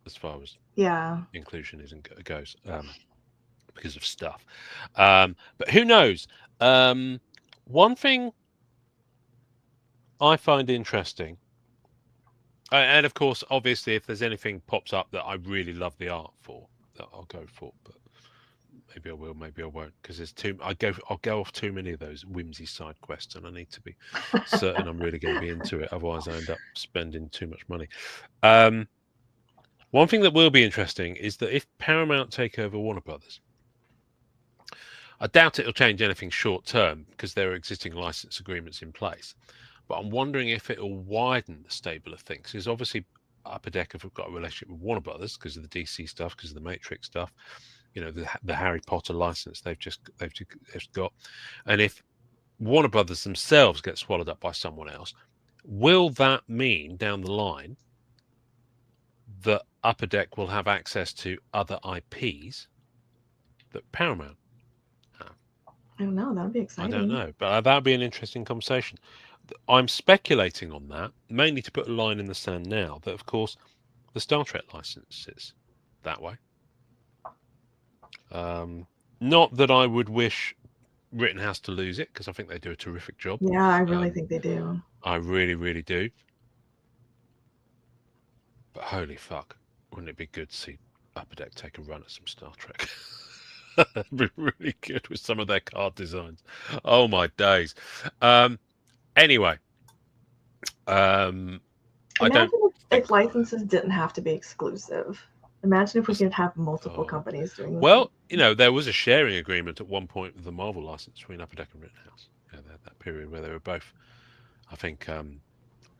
Speaker 1: as far as inclusion goes. Because of stuff, but who knows? One thing I find interesting, and of course, obviously, if there's anything pops up that I really love the art for, that I'll go for. But maybe I will, maybe I won't, because there's I'll go off too many of those whimsy side quests, and I need to be certain I'm really going to be into it. Otherwise, I end up spending too much money. One thing that will be interesting is that if Paramount take over Warner Brothers, I doubt it'll change anything short term because there are existing license agreements in place. But I'm wondering if it'll widen the stable of things. Because obviously, Upper Deck have got a relationship with Warner Brothers because of the DC stuff, because of the Matrix stuff. You know, the Harry Potter license they've just got. And if Warner Brothers themselves get swallowed up by someone else, will that mean down the line that Upper Deck will have access to other IPs that Paramount have?
Speaker 2: I don't know. That'd be exciting.
Speaker 1: I don't know, but that'd be an interesting conversation. I'm speculating on that, mainly to put a line in the sand now, that of course the Star Trek license is that way. Not that I would wish Rittenhouse to lose it, because I think they do a terrific job.
Speaker 2: Yeah, I really think they do.
Speaker 1: I really, really do. But holy fuck, wouldn't it be good to see Upper Deck take a run at some Star Trek? That'd be really good with some of their card designs. Oh my days. Anyway,
Speaker 2: Imagine if licenses didn't have to be exclusive. Imagine if we could have multiple companies doing this.
Speaker 1: Well, you know, there was a sharing agreement at one point with the Marvel license between Upper Deck and Rittenhouse. Yeah, that period where they were both, I think,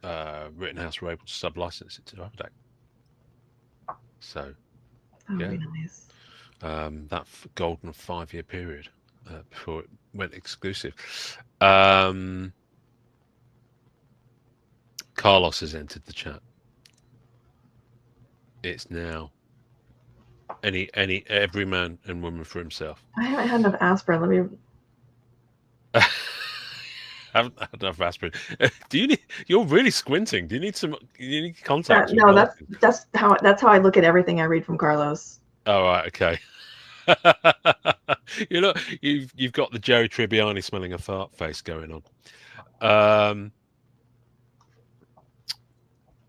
Speaker 1: Rittenhouse were able to sub-license it to Upper Deck. So,
Speaker 2: that would be nice.
Speaker 1: That golden 5-year period before it went exclusive. Carlos has entered the chat. It's now every man and woman for himself.
Speaker 2: I haven't had enough aspirin. Let me.
Speaker 1: I haven't had enough aspirin. Do you need? You're really squinting. Do you need some? You need contact?
Speaker 2: No, that's how I look at everything I read from Carlos.
Speaker 1: Oh, right, okay. You know, you've got the Jerry Tribbiani smelling a fart face going on.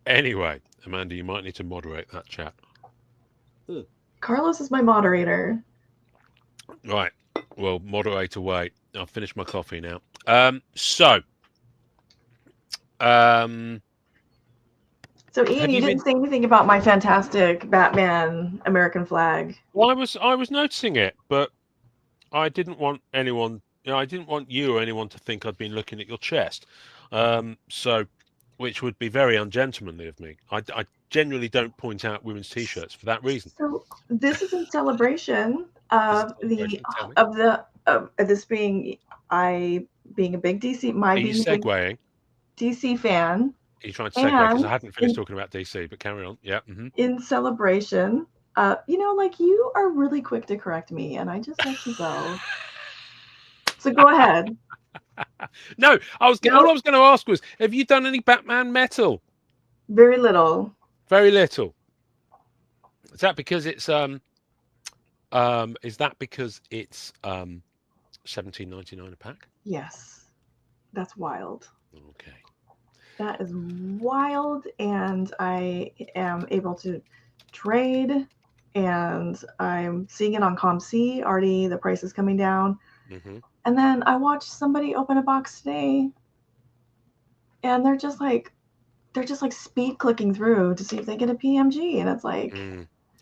Speaker 1: Anyway, Amanda, you might need to moderate that chat.
Speaker 2: Carlos is my moderator.
Speaker 1: Right. Well, moderate away. I'll finish my coffee now. So Ian,
Speaker 2: you didn't say anything about my fantastic Batman American flag.
Speaker 1: Well, I was noticing it, but I didn't want anyone. You know, I didn't want you or anyone to think I'd been looking at your chest. So, which would be very ungentlemanly of me. I generally don't point out women's t-shirts for that reason.
Speaker 2: So this is in celebration of this being a big DC.
Speaker 1: Are you segueing?
Speaker 2: DC fan.
Speaker 1: Are you trying to segue? Because I hadn't finished talking about DC, but carry on. Yeah. Mm-hmm.
Speaker 2: In celebration, you are really quick to correct me, and I just let you go. So go ahead.
Speaker 1: No, all I was going to ask was, have you done any Batman metal?
Speaker 2: Very little.
Speaker 1: Very little. Is that because it's $17.99 a pack?
Speaker 2: Yes, that's wild.
Speaker 1: Okay.
Speaker 2: That is wild, and I am able to trade, and I'm seeing it on ComC already. The price is coming down.
Speaker 1: Mm-hmm.
Speaker 2: And then I watched somebody open a box today, and they're just like speed clicking through to see if they get a PMG, and it's like,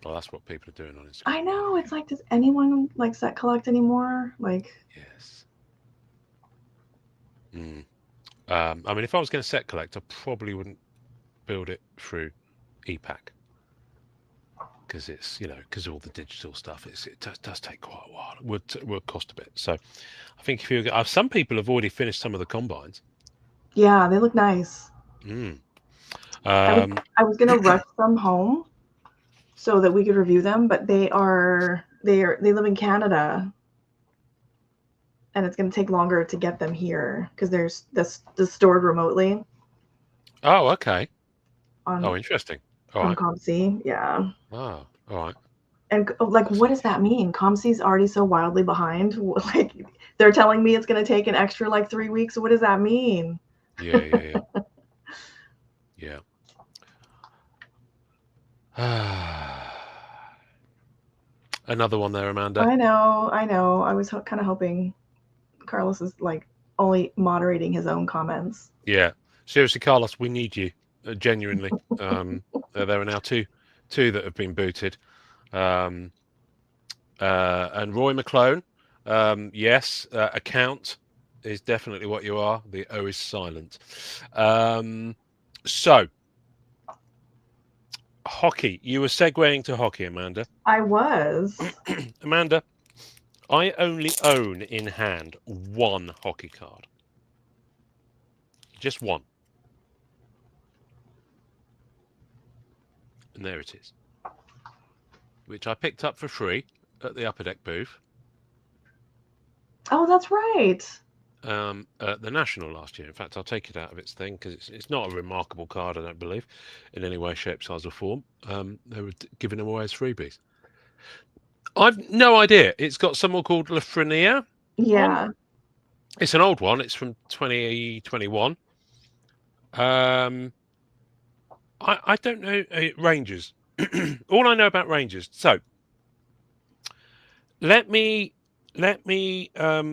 Speaker 1: well, that's what people are doing on Instagram.
Speaker 2: I know. It's like, does anyone like set collect anymore? Like,
Speaker 1: yes. I mean, if I was going to set collect, I probably wouldn't build it through ePack, because it's, because all the digital stuff, it does take quite a while. It would cost a bit. So I think if some people have already finished some of the combines. Yeah,
Speaker 2: they look nice. I was going to rush them home so that we could review them, but they live in Canada, and it's going to take longer to get them here because there's this stored remotely.
Speaker 1: Oh, okay. Interesting.
Speaker 2: On ComC, yeah.
Speaker 1: Oh, all right.
Speaker 2: And what does that mean? ComC's already so wildly behind. Like, they're telling me it's going to take an extra 3 weeks. What does that mean?
Speaker 1: Yeah. Another one there, Amanda.
Speaker 2: I know. I was kind of hoping Carlos is only moderating his own comments.
Speaker 1: Yeah. Seriously, Carlos, we need you. Genuinely. There are now two that have been booted. And Roy McClone Yes, account is definitely what you are. The O is silent. So, hockey. You were segueing to hockey, Amanda.
Speaker 2: I was.
Speaker 1: Amanda, I only own in hand one hockey card. Just one. And there it is. Which I picked up for free at the Upper Deck booth.
Speaker 2: Oh, that's right.
Speaker 1: At the National last year. In fact, I'll take it out of its thing because it's not a remarkable card, I don't believe, in any way, shape, size, or form. They were giving them away as freebies. I've no idea. It's got someone called Lafreniere.
Speaker 2: Yeah.
Speaker 1: It's an old one. It's from 2021. I don't know Rangers. All I know about Rangers. So let me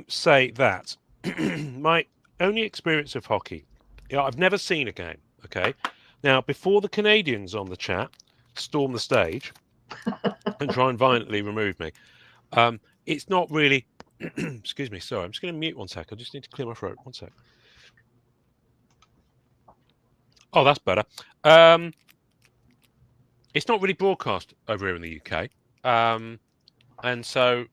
Speaker 1: say that my only experience of hockey, I've never seen a game. Okay, now before the Canadians on the chat storm the stage and try and violently remove me, it's not really. Excuse me. Sorry, I'm just going to mute one sec. I just need to clear my throat. One sec. Oh, that's better. It's not really broadcast over here in the UK, and so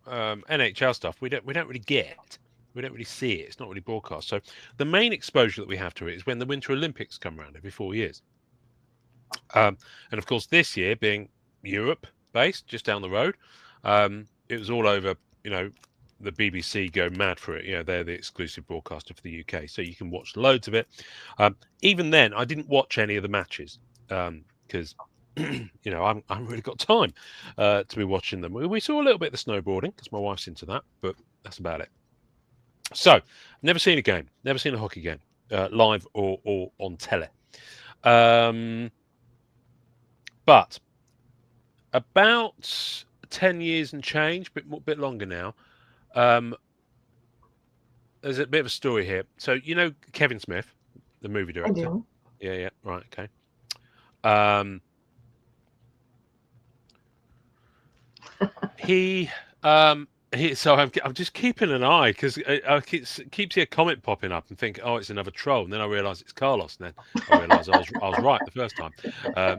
Speaker 1: NHL stuff we don't really get. We don't really see it. It's not really broadcast. So the main exposure that we have to it is when the Winter Olympics come around every 4 years. And of course, this year being Europe based, just down the road, it was all over. The BBC go mad for it. They're the exclusive broadcaster for the UK, so you can watch loads of it. Even then, I didn't watch any of the matches because I haven't really got time to be watching them. We saw a little bit of the snowboarding because my wife's into that, but that's about it. So, never seen a game, never seen a hockey game live or on telly. But about 10 years and change, bit longer now. There's a bit of a story here. So Kevin Smith, the movie director.
Speaker 2: I do.
Speaker 1: Yeah, right, okay. So I'm just keeping an eye because I keep see a comment popping up and think, oh, it's another troll, and then I realise it's Carlos, and then I realise I was right the first time.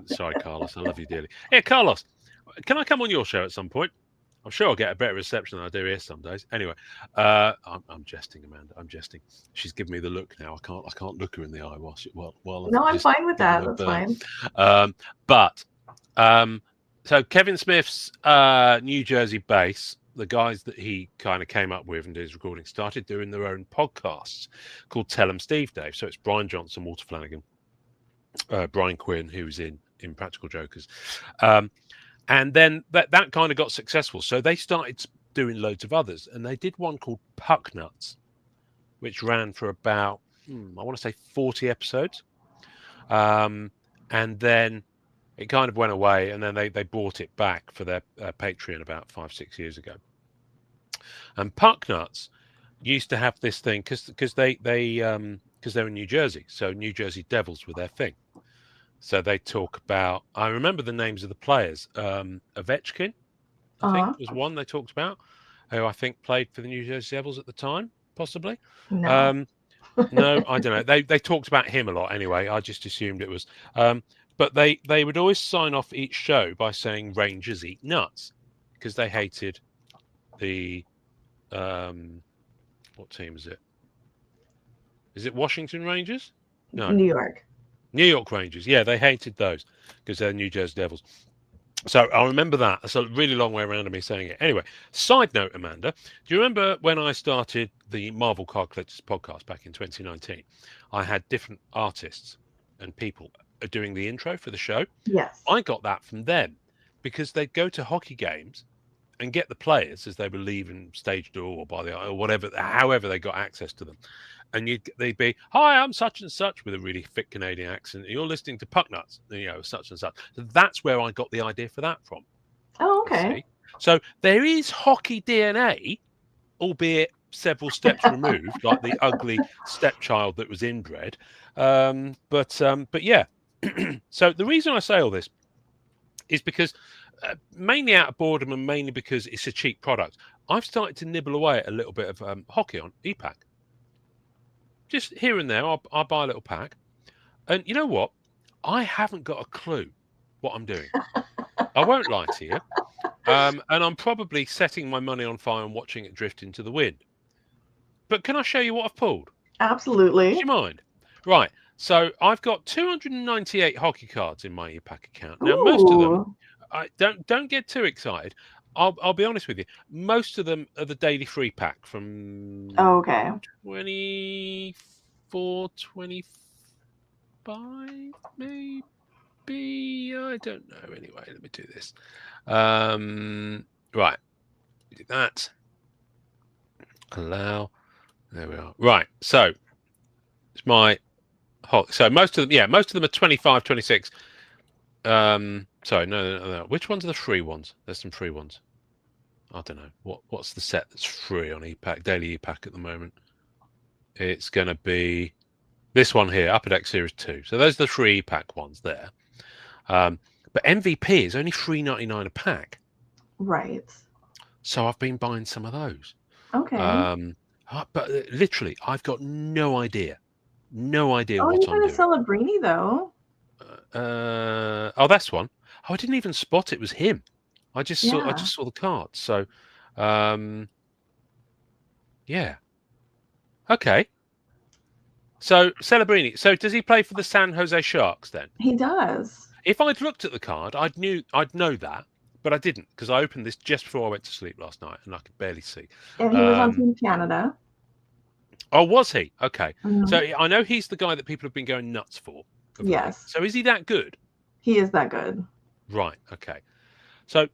Speaker 1: Sorry, Carlos, I love you dearly. Yeah, Carlos, can I come on your show at some point? I'm sure I'll get a better reception than I do here some days. Anyway, I'm jesting, Amanda. I'm jesting. She's giving me the look now. I can't look her in the eye while
Speaker 2: No, I'm fine with that. That's fine.
Speaker 1: So Kevin Smith's New Jersey base, the guys that he kind of came up with and did his recording, started doing their own podcasts called Tell 'em Steve Dave. So it's Brian Johnson, Walter Flanagan, Brian Quinn, who was in Practical Jokers. And then that kind of got successful. So they started doing loads of others. And they did one called Puck Nuts, which ran for about, I want to say 40 episodes. And then it kind of went away. And then they brought it back for their Patreon about 5-6 years ago. And Puck Nuts used to have this thing because they're in New Jersey. So New Jersey Devils were their thing. So they talk about, I remember the names of the players. Ovechkin, I think, was one they talked about, who I think played for the New Jersey Devils at the time, possibly.
Speaker 2: No,
Speaker 1: no, I don't know. They talked about him a lot anyway. I just assumed it was. But they would always sign off each show by saying Rangers eat nuts because they hated the, what team is it? Is it Washington Rangers? No. New York Rangers. Yeah, they hated those because they're New Jersey Devils. So I remember that. That's a really long way around of me saying it. Anyway, side note, Amanda, do you remember when I started the Marvel Card Collectors podcast back in 2019? I had different artists and people doing the intro for the show.
Speaker 2: Yes.
Speaker 1: I got that from them because they'd go to hockey games and get the players as they were leaving stage door or whatever, however they got access to them. And they'd be, hi, I'm such and such with a really thick Canadian accent. And you're listening to Puck Nuts, such and such. So that's where I got the idea for that from.
Speaker 2: Oh, okay.
Speaker 1: So there is hockey DNA, albeit several steps removed, like the ugly stepchild that was inbred. But yeah. So the reason I say all this is because mainly out of boredom and mainly because it's a cheap product, I've started to nibble away at a little bit of hockey on ePack. Just here and there, I'll buy a little pack. And you know what? I haven't got a clue what I'm doing. I won't lie to you. And I'm probably setting my money on fire and watching it drift into the wind. But can I show you what I've pulled?
Speaker 2: Absolutely.
Speaker 1: Do you mind? Right. So I've got 298 hockey cards in my ePack account. Now, most of them, I don't get too excited. I'll be honest with you. Most of them are the daily free pack from
Speaker 2: Okay.
Speaker 1: 24, 25, maybe. I don't know. Anyway, let me do this. Right. Do that. Allow. There we are. Right. So it's my hot. So most of them are 25, 26. Sorry, no. Which ones are the free ones? There's some free ones. I don't know. What's the set that's free on ePack, daily ePack at the moment? It's going to be this one here, Upper Deck Series 2. So those are the free ePack ones there. But MVP is only $3.99 a pack.
Speaker 2: Right.
Speaker 1: So I've been buying some of those.
Speaker 2: Okay.
Speaker 1: But literally, I've got no idea. No idea
Speaker 2: what I'm doing. Celebrini, though.
Speaker 1: That's one. I didn't even spot it was him. I just saw the card. So, yeah. Okay. So Celebrini. So does he play for the San Jose Sharks then?
Speaker 2: He does.
Speaker 1: If I'd looked at the card, I'd know that, but I didn't because I opened this just before I went to sleep last night and I could barely see.
Speaker 2: And he was on Team Canada.
Speaker 1: Oh, was he? Okay.
Speaker 2: Mm-hmm.
Speaker 1: So I know he's the guy that people have been going nuts for.
Speaker 2: Yes.
Speaker 1: So is he that good?
Speaker 2: He is that good.
Speaker 1: Right. Okay. So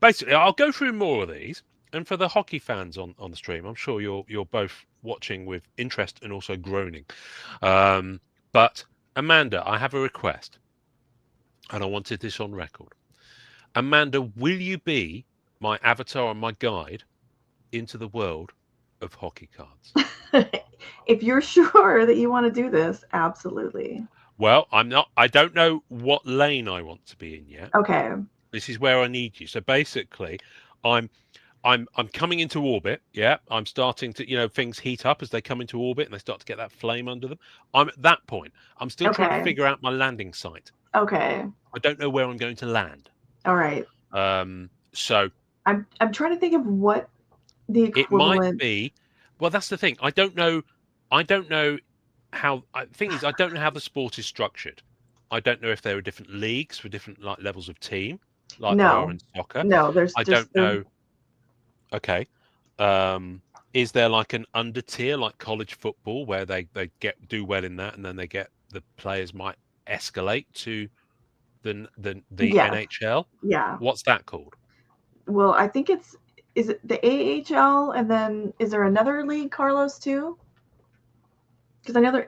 Speaker 1: basically, I'll go through more of these. And for the hockey fans on the stream, I'm sure you're both watching with interest and also groaning. But Amanda, I have a request. And I wanted this on record. Amanda, will you be my avatar and my guide into the world of hockey cards?
Speaker 2: If you're sure that you want to do this, absolutely.
Speaker 1: Well, I'm not. I don't know what lane I want to be in yet.
Speaker 2: Okay.
Speaker 1: This is where I need you. So basically, I'm coming into orbit. Yeah, I'm starting to, things heat up as they come into orbit and they start to get that flame under them. I'm at that point. I'm still trying to figure out my landing site.
Speaker 2: Okay.
Speaker 1: I don't know where I'm going to land.
Speaker 2: All right.
Speaker 1: So
Speaker 2: I'm trying to think of what the equivalent.
Speaker 1: It might be. Well, that's the thing. I don't know how. Thing is, I don't know how the sport is structured. I don't know if there are different leagues for different levels of team, like there are in soccer.
Speaker 2: No,
Speaker 1: I don't know. Okay. Is there like an under tier like college football where they do well in that and then the players might escalate to the NHL?
Speaker 2: Yeah.
Speaker 1: What's that called?
Speaker 2: Well, I think is it the AHL and then is there another league, Carlos, too? Because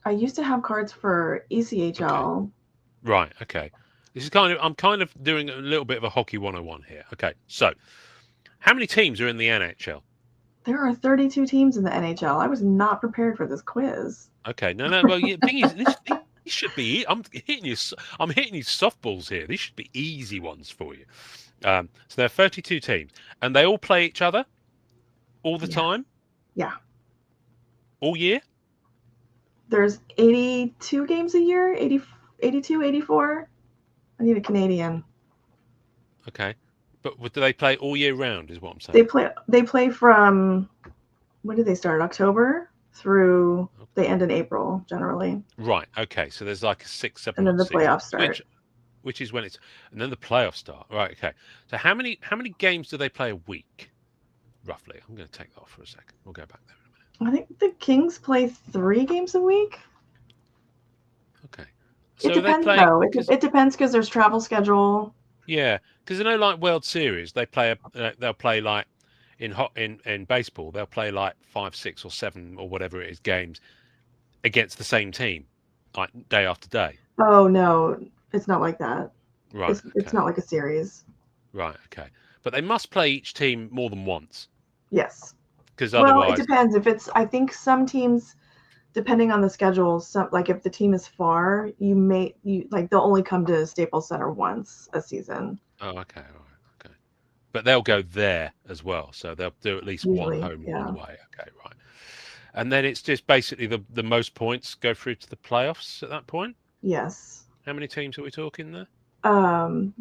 Speaker 2: I used to have cards for ECHL.
Speaker 1: Okay. Right. Okay. This is I'm kind of doing a little bit of a hockey 101 here. Okay. So, how many teams are in the NHL?
Speaker 2: There are 32 teams in the NHL. I was not prepared for this quiz.
Speaker 1: Okay. No. Well, the thing is, this should be. I'm hitting you softballs here. These should be easy ones for you. So there are 32 teams, and they all play each other all the time.
Speaker 2: Yeah.
Speaker 1: All year.
Speaker 2: There's 82 games a year. 82, 84. I need a Canadian.
Speaker 1: Okay. But do they play all year round is what I'm saying?
Speaker 2: They play from, when do they start? October through, they end in April, generally.
Speaker 1: Right. Okay. So there's like a 6, 7,
Speaker 2: and then the playoffs start.
Speaker 1: Which is when and then the playoffs start. Right. Okay. So how many games do they play a week? Roughly. I'm going to take that off for a second. We'll go back there in a minute.
Speaker 2: I think the Kings play 3 games a week.
Speaker 1: Okay. So
Speaker 2: it depends, though. It depends because there's travel schedule.
Speaker 1: Yeah, because like World Series, they play they'll play like in baseball, they'll play like 5, 6, or 7 or whatever it is games against the same team, like day after day.
Speaker 2: Oh no, it's not like that.
Speaker 1: Right,
Speaker 2: it's not like a series.
Speaker 1: Right. Okay, but they must play each team more than once.
Speaker 2: Yes.
Speaker 1: Because otherwise,
Speaker 2: it depends. I think some teams, depending on the schedule, like if the team is far, they'll only come to Staples Center once a season.
Speaker 1: Oh, okay, all right, okay. But they'll go there as well, so they'll do at least one
Speaker 2: Usually,
Speaker 1: home, one
Speaker 2: yeah.
Speaker 1: away. Okay, right. And then it's just basically the most points go through to the playoffs at that point.
Speaker 2: Yes.
Speaker 1: How many teams are we talking there?
Speaker 2: Um,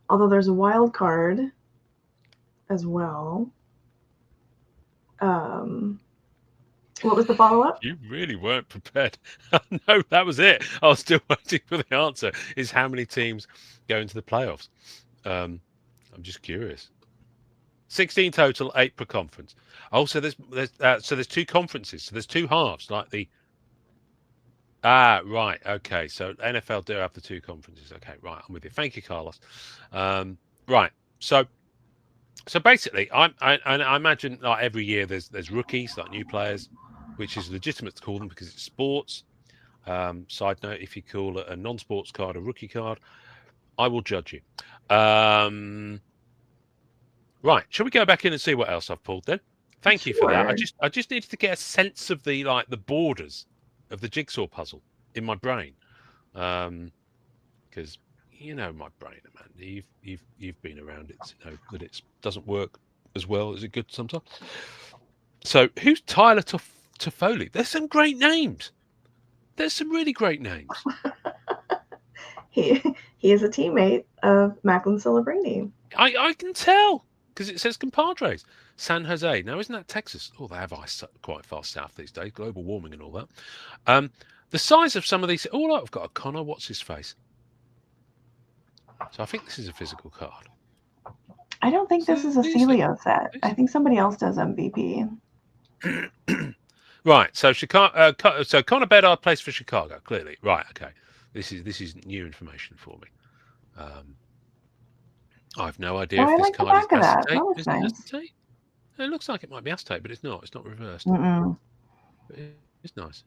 Speaker 2: although there's a wild card as well. What was the follow-up?
Speaker 1: You really weren't prepared. No, that was it. I was still waiting for the answer. Is how many teams go into the playoffs? I'm just curious. 16 total, 8 per conference. Oh, so there's two conferences. So there's two halves, like the right. Okay, so NFL do have the two conferences. Okay, right. I'm with you. Thank you, Carlos. Right. So basically, I imagine like every year there's rookies, like new players, which is legitimate to call them because it's sports. Side note: if you call a non-sports card a rookie card, I will judge you. Right, shall we go back in and see what else I've pulled then? Thank you for that. I just needed to get a sense of the borders of the jigsaw puzzle in my brain, because you know my brain, man. You've been around it, to know that it doesn't work as well as it could sometimes. So who's Tyler Toffoli? There's some great names. There's some really great names.
Speaker 2: He is a teammate of Macklin Celebrini.
Speaker 1: I can tell because it says compadres. San Jose. Now, isn't that Texas? Oh, they have ice quite far south these days. Global warming and all that. The size of some of these. Oh, I've got a Connor. What's his face? So I think this is a physical card.
Speaker 2: I don't think this is a Celio set. I think somebody else does MVP.
Speaker 1: Right. So Chicago. So Connor Bedard plays for Chicago. Clearly. Right. Okay. This is new information for me. I've no idea if this card is acetate. Is it acetate? It looks like it might be acetate, but it's not. It's not reversed. But it's nice.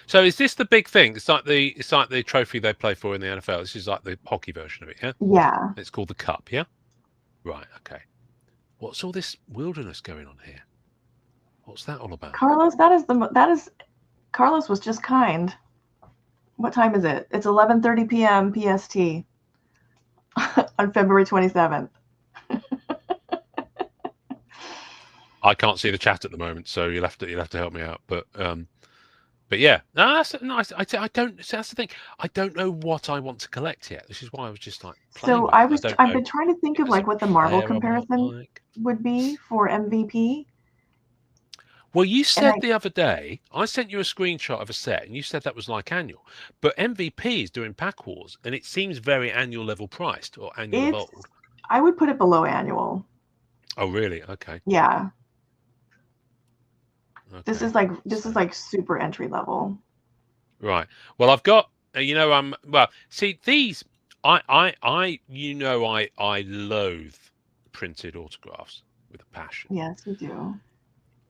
Speaker 1: So is this the big thing? It's like the trophy they play for in the NFL. This is like the hockey version of it, yeah?
Speaker 2: Yeah.
Speaker 1: It's called the Cup, yeah? Right, okay. What's all this wilderness going on here? What's that all about?
Speaker 2: Carlos, Carlos was just kind. What time is it? It's 11:30 p.m. PST on February 27th.
Speaker 1: I can't see the chat at the moment, so you'll have to help me out. But yeah, no, that's nice. I don't. So that's the thing. I don't know what I want to collect yet. This is why I was just like.
Speaker 2: So I've been trying to think of like what the Marvel comparison would be for MVP.
Speaker 1: Well, you said the other day, I sent you a screenshot of a set, and you said that was like annual. But MVP is doing Pack Wars, and it seems very annual level priced or annual of old.
Speaker 2: I would put it below annual.
Speaker 1: Oh, really? Okay.
Speaker 2: Yeah. Okay. This is like super entry level.
Speaker 1: Right. Well, I've got well, see these. I loathe printed autographs with a passion.
Speaker 2: Yes, you do.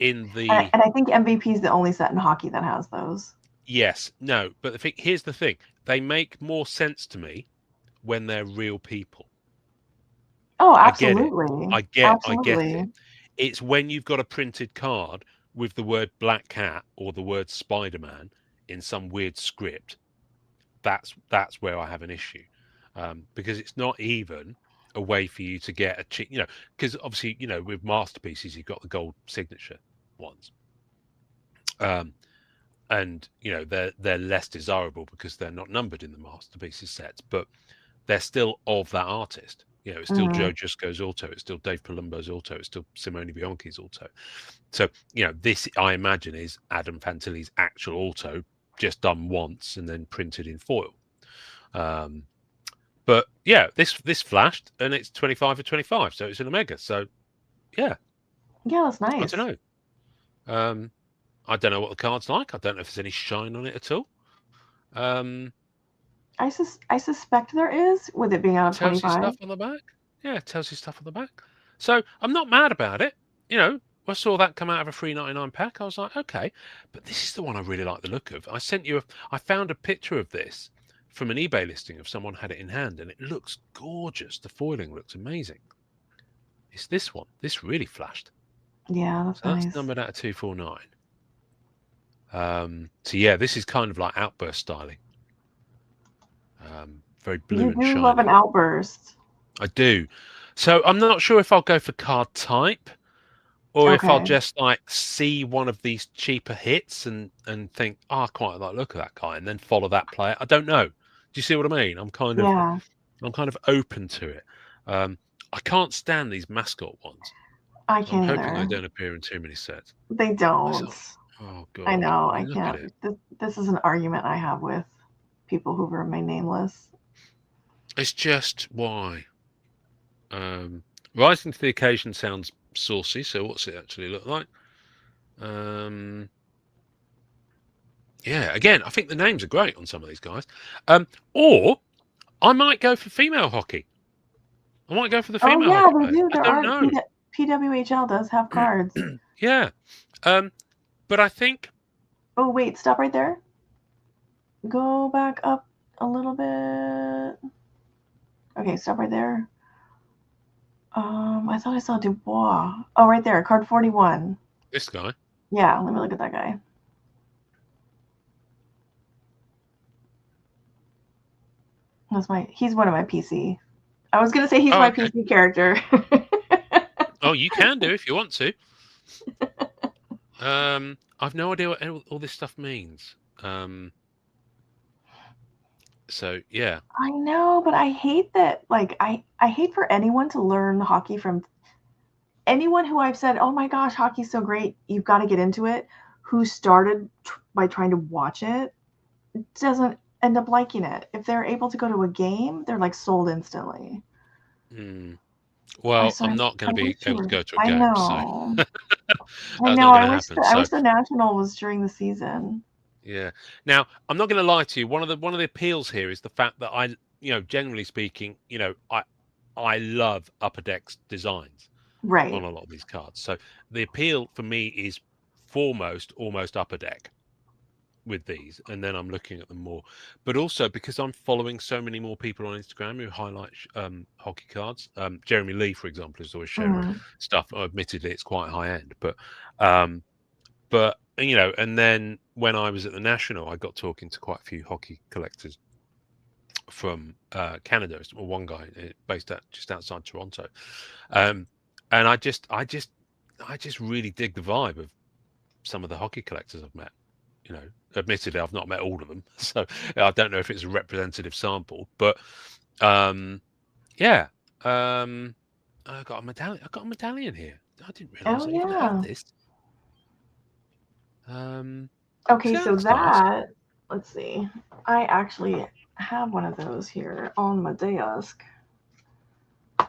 Speaker 1: And
Speaker 2: I think MVP is the only set in hockey that has those.
Speaker 1: Yes, no, but here's the thing: they make more sense to me when they're real people.
Speaker 2: Oh, absolutely!
Speaker 1: I get it. It's when you've got a printed card with the word Black Cat or the word Spider-Man in some weird script. That's where I have an issue, because it's not even a way for you to get a cheap, because obviously, with masterpieces, you've got the gold signature ones. And they're less desirable because they're not numbered in the masterpieces sets, but they're still of that artist. It's still Joe Jusko's auto, it's still Dave Palumbo's auto, it's still Simone Bianchi's auto. So, this I imagine is Adam Fantilli's actual auto, just done once and then printed in foil. But yeah, this flashed and it's 25 or 25, so it's an Omega. So yeah,
Speaker 2: that's nice.
Speaker 1: I don't know. I don't know what the card's like. I don't know if there's any shine on it at all.
Speaker 2: I suspect there is, with it being out of 25.
Speaker 1: Tells you stuff on the back. Yeah, it tells you stuff on the back. So I'm not mad about it. I saw that come out of a $3.99 pack. I was like, okay, but this is the one I really like the look of. I found a picture of this from an eBay listing of someone had it in hand, and it looks gorgeous. The foiling looks amazing. It's this one. This really flashed.
Speaker 2: Yeah, that's nice.
Speaker 1: That's numbered out of 249. So yeah, this is kind of like outburst styling. Very blue and shiny.
Speaker 2: You do love an outburst.
Speaker 1: I do. So I'm not sure if I'll go for card type or if I'll
Speaker 2: Okay.
Speaker 1: just like see one of these cheaper hits and think, oh, I quite like the look of that guy, and then follow that player. I don't know. Do you see what I mean? I'm kind of open to it. I can't stand these mascot ones.
Speaker 2: I
Speaker 1: So I'm
Speaker 2: can't
Speaker 1: hoping they
Speaker 2: either.
Speaker 1: don't appear in too many sets.
Speaker 2: They don't.
Speaker 1: Oh
Speaker 2: I
Speaker 1: God!
Speaker 2: know.
Speaker 1: I
Speaker 2: I
Speaker 1: mean, look at
Speaker 2: can't.
Speaker 1: it.
Speaker 2: This is an argument I have with people who remain nameless.
Speaker 1: It's just why. Rising to the occasion sounds saucy. So what's it actually look like? Yeah. Again, I think the names are great on some of these guys. Or I might go for female hockey. I might go for the
Speaker 2: Oh
Speaker 1: female
Speaker 2: yeah,
Speaker 1: hockey
Speaker 2: they
Speaker 1: players.
Speaker 2: do.
Speaker 1: I
Speaker 2: There
Speaker 1: don't
Speaker 2: are
Speaker 1: know.
Speaker 2: PWHL does have cards.
Speaker 1: Yeah. But I think.
Speaker 2: Oh wait, stop right there. Go back up a little bit. Okay, stop right there. I thought I saw Dubois. Oh, right there, card 41.
Speaker 1: This guy.
Speaker 2: Yeah, let me look at that guy. He's one of my PC. I was gonna say he's my
Speaker 1: Okay.
Speaker 2: PC character.
Speaker 1: Oh, you can do if you want to. I've no idea what all this stuff means. So yeah.
Speaker 2: I know, but I hate that. Like, I hate for anyone to learn hockey from anyone who I've said, "Oh my gosh, hockey's so great, you've got to get into it." Who started by trying to watch it doesn't end up liking it. If they're able to go to a game, they're like sold instantly.
Speaker 1: Well, I'm not going to be able to go to a
Speaker 2: I
Speaker 1: game,
Speaker 2: know.
Speaker 1: so
Speaker 2: I
Speaker 1: that's
Speaker 2: know.
Speaker 1: not going to happen.
Speaker 2: I wish the national was during the season.
Speaker 1: Yeah. Now, I'm not going to lie to you. One of the appeals here is the fact that generally speaking, I love Upper Deck's designs
Speaker 2: Right.
Speaker 1: on a lot of these cards. So the appeal for me is foremost almost Upper Deck with these, and then I'm looking at them more. But also because I'm following so many more people on Instagram who highlight hockey cards. Jeremy Lee, for example, is always sharing stuff. Admittedly, it's quite high end, but and then when I was at the National, I got talking to quite a few hockey collectors from Canada. Well, one guy based just outside Toronto, and I just really dig the vibe of some of the hockey collectors I've met. Admittedly, I've not met all of them, so I don't know if it's a representative sample. But yeah, I got a medallion. I got a medallion here. I didn't realize I even had this.
Speaker 2: Okay, so that let's see. I actually have one of those here on my desk.
Speaker 1: I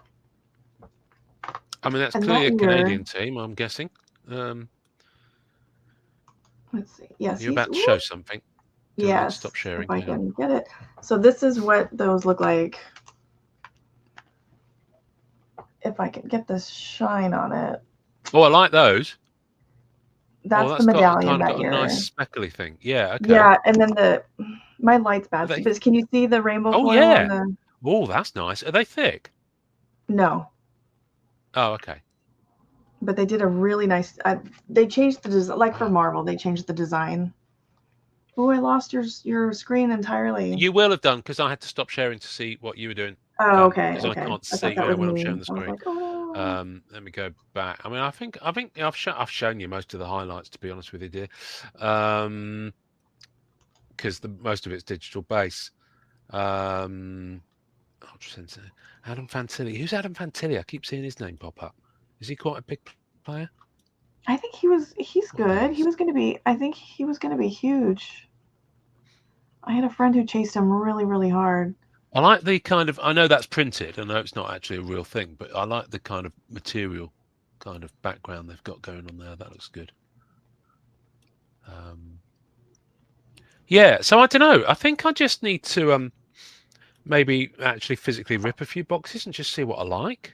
Speaker 1: mean, that's clearly a Canadian team, I'm guessing.
Speaker 2: Let's see. Yes,
Speaker 1: you're about to show something.
Speaker 2: Yes,
Speaker 1: stop sharing.
Speaker 2: If I can get it. So this is what those look like. If I can get this shine on it.
Speaker 1: Oh, I like those.
Speaker 2: That's the medallion
Speaker 1: got a nice speckly thing. Yeah. Okay.
Speaker 2: Yeah, and then my light's bad. But can you see the rainbow foil?
Speaker 1: Yeah. Oh, that's nice. Are they thick?
Speaker 2: No.
Speaker 1: Oh, okay.
Speaker 2: But they did a really nice. They changed the design, like for Marvel. They changed the design. Oh, I lost your screen entirely.
Speaker 1: You will have done because I had to stop sharing to see what you were doing.
Speaker 2: Oh, okay.
Speaker 1: Because I can't see when I'm sharing the screen.
Speaker 2: Like, oh.
Speaker 1: Let me go back. I mean, I think I've shown you most of the highlights, to be honest with you, dear. Because most of it's digital base. Adam Fantilli. Who's Adam Fantilli? I keep seeing his name pop up. Is he quite a big player?
Speaker 2: I think he's good. He was going to be. I think he was going to be huge. I had a friend who chased him really, really hard.
Speaker 1: I like the kind of. I know that's printed. I know it's not actually a real thing, but I like the kind of material, kind of background they've got going on there. That looks good. Yeah. So I don't know. I think I just need to maybe actually physically rip a few boxes and just see what I like.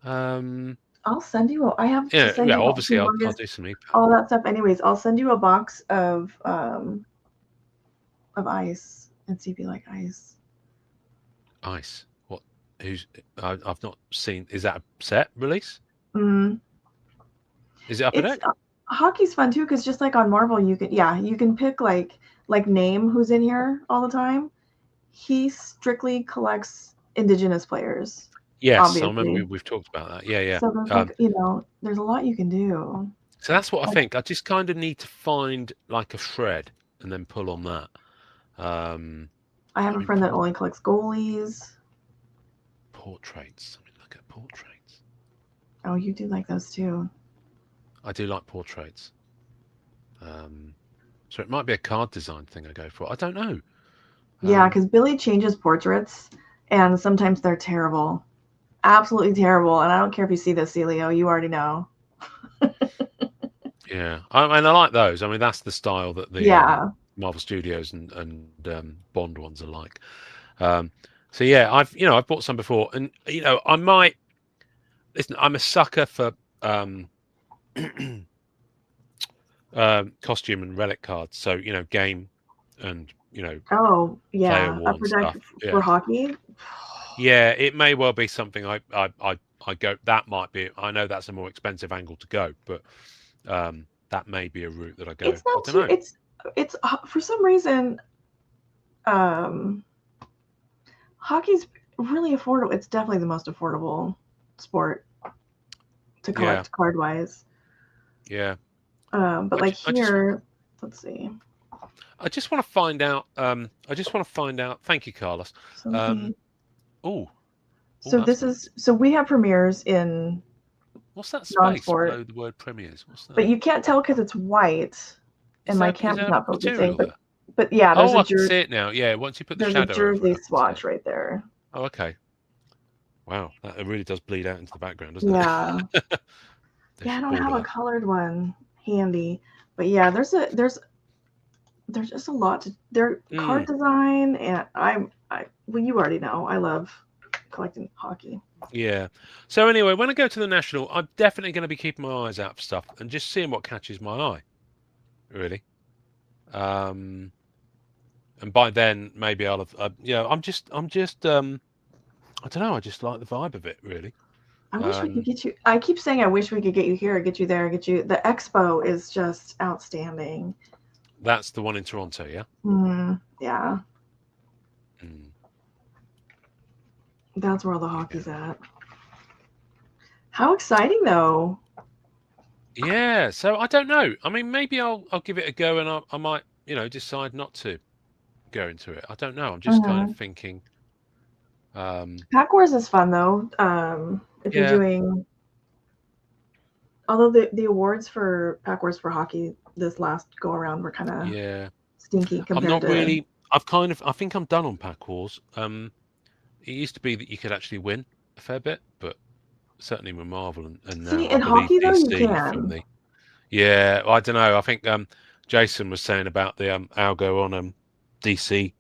Speaker 2: I'll send you. I have.
Speaker 1: Yeah. Obviously, I'll do some.
Speaker 2: All that stuff. Anyways, I'll send you a box of ice and see if you like ice.
Speaker 1: Ice. What? I've not seen. Is that a set release? Is it Upper Deck?
Speaker 2: Hockey's fun too, because just like on Marvel, you can pick like Name, who's in here all the time. He strictly collects indigenous players.
Speaker 1: Yes, I remember
Speaker 2: Obviously.
Speaker 1: we've talked about that. Yeah.
Speaker 2: So there's like, there's a lot you can do.
Speaker 1: So that's what I think. I just kind of need to find like a thread and then pull on that.
Speaker 2: I have a friend that only collects goalies.
Speaker 1: Portraits. I mean, look at portraits.
Speaker 2: Oh, you do like those too.
Speaker 1: I do like portraits. So it might be a card design thing I go for. I don't know.
Speaker 2: Yeah, because Billy changes portraits, and sometimes they're terrible. Absolutely terrible. And I don't care if you see this, Celio. You already know.
Speaker 1: Yeah. I like those. I mean, that's the style that the Marvel Studios and Bond ones are like. So yeah, I've bought some before, and I might listen. I'm a sucker for costume and relic cards. So game and
Speaker 2: Oh yeah,
Speaker 1: player worn stuff
Speaker 2: for hockey.
Speaker 1: Yeah, it may well be something I go. That might be. I know that's a more expensive angle to go, but that may be a route that I go.
Speaker 2: It's not too. It's for some reason. Hockey's really affordable. It's definitely the most affordable sport to collect card wise.
Speaker 1: Yeah.
Speaker 2: But like here, let's see.
Speaker 1: I just want to find out. Thank you, Carlos.
Speaker 2: So this is so we have premieres in.
Speaker 1: What's that space below the word premieres? What's that?
Speaker 2: But you can't tell because it's white, and my camera's not focusing. But yeah,
Speaker 1: there's I can see it now. Yeah, once you put the shadow.
Speaker 2: There's a jersey swatch right there.
Speaker 1: Oh, okay. Wow, that really does bleed out into the background, doesn't it?
Speaker 2: Yeah. Yeah, I don't have a colored one handy, but yeah, there's just a lot to card design, and well, you already know I love collecting hockey.
Speaker 1: Yeah. So anyway, when I go to the National, I'm definitely going to be keeping my eyes out for stuff and just seeing what catches my eye. Really. And by then maybe I'll have. I'm just. I don't know. I just like the vibe of it, really.
Speaker 2: I wish we could get you. I keep saying I wish we could get you here, get you there, get you. The expo is just outstanding.
Speaker 1: That's the one in Toronto, yeah?
Speaker 2: Yeah. That's where all the hockey's at. How exciting, though.
Speaker 1: Yeah, so I don't know. I mean, maybe I'll give it a go, and I might, decide not to go into it. I don't know. I'm just kind of thinking.
Speaker 2: Pack Wars is fun, though. If you're doing... Although the awards for Pack Wars for hockey this last go around were kind of stinky compared to...
Speaker 1: I'm not really... I think I'm done on Pack Wars. It used to be that you could actually win a fair bit, but certainly with Marvel and now
Speaker 2: in hockey though you can.
Speaker 1: I don't know. I think Jason was saying about the algo on DC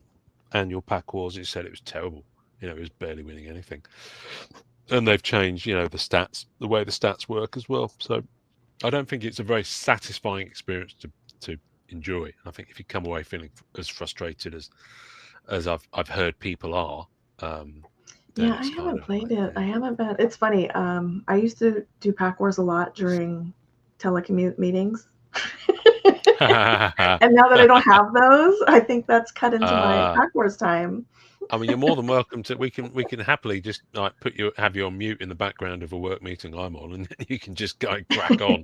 Speaker 1: annual Pack Wars. He said it was terrible. It was barely winning anything, and they've changed the stats, the way the stats work as well. So I don't think it's a very satisfying experience to enjoy. And I think if you come away feeling as frustrated as I've heard people are.
Speaker 2: Yeah, I haven't played it. I haven't been. It's funny. I used to do Pack Wars a lot during telecommute meetings. And now that I don't have those, I think that's cut into my Pack Wars time.
Speaker 1: I mean, you're more than welcome to. We can happily just like have you on mute in the background of a work meeting I'm on, and you can just go crack on.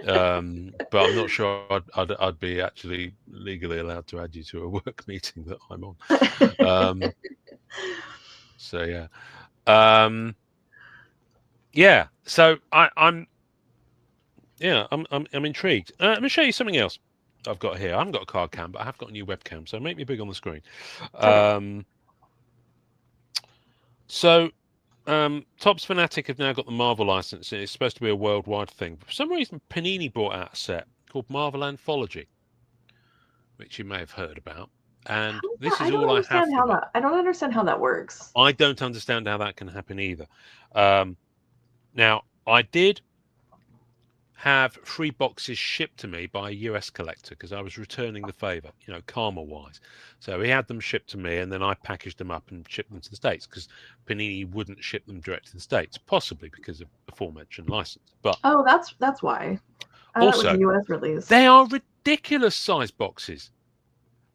Speaker 1: But I'm not sure I'd be actually legally allowed to add you to a work meeting that I'm on. So yeah. So I'm intrigued. Let me show you something else I've got here. I haven't got a card cam, but I have got a new webcam, so make me big on the screen. So Topps Fanatic have now got the Marvel license, and it's supposed to be a worldwide thing. For some reason, Panini brought out a set called Marvel Anthology, which you may have heard about. And this is all I have.
Speaker 2: I don't understand how that works.
Speaker 1: I don't understand how that can happen either. Now, I did have 3 boxes shipped to me by a US collector because I was returning the favor, karma-wise. So he had them shipped to me, and then I packaged them up and shipped them to the States because Panini wouldn't ship them direct to the States, possibly because of the aforementioned license. But
Speaker 2: that's why.
Speaker 1: Also,
Speaker 2: that was a US release.
Speaker 1: They are ridiculous size boxes.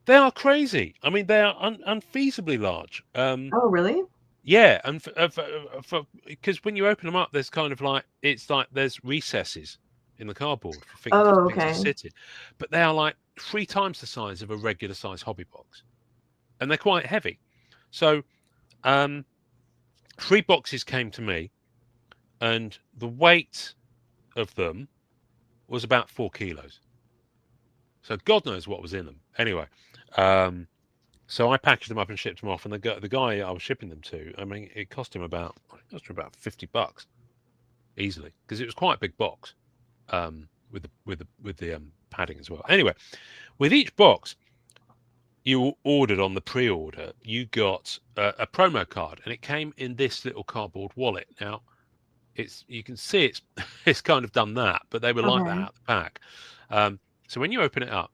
Speaker 1: They are crazy. I mean, they are unfeasibly large.
Speaker 2: Oh, really?
Speaker 1: Yeah, and because when you open them up, there's kind of like it's like there's recesses in the cardboard for
Speaker 2: Oh,
Speaker 1: things to
Speaker 2: okay.
Speaker 1: sit in, but they are like 3 times the size of a regular size hobby box, and they're quite heavy. So, 3 boxes came to me, and the weight of them was about 4 kilos. So God knows what was in them. Anyway, so I packaged them up and shipped them off, and the guy I was shipping them to, I mean, it cost him about $50 easily because it was quite a big box, with the padding as well. Anyway, with each box you ordered on the pre-order, you got a promo card, and it came in this little cardboard wallet. Now, you can see it's it's kind of done that, but they were like that
Speaker 2: Okay.
Speaker 1: out of the pack. So when you open it up,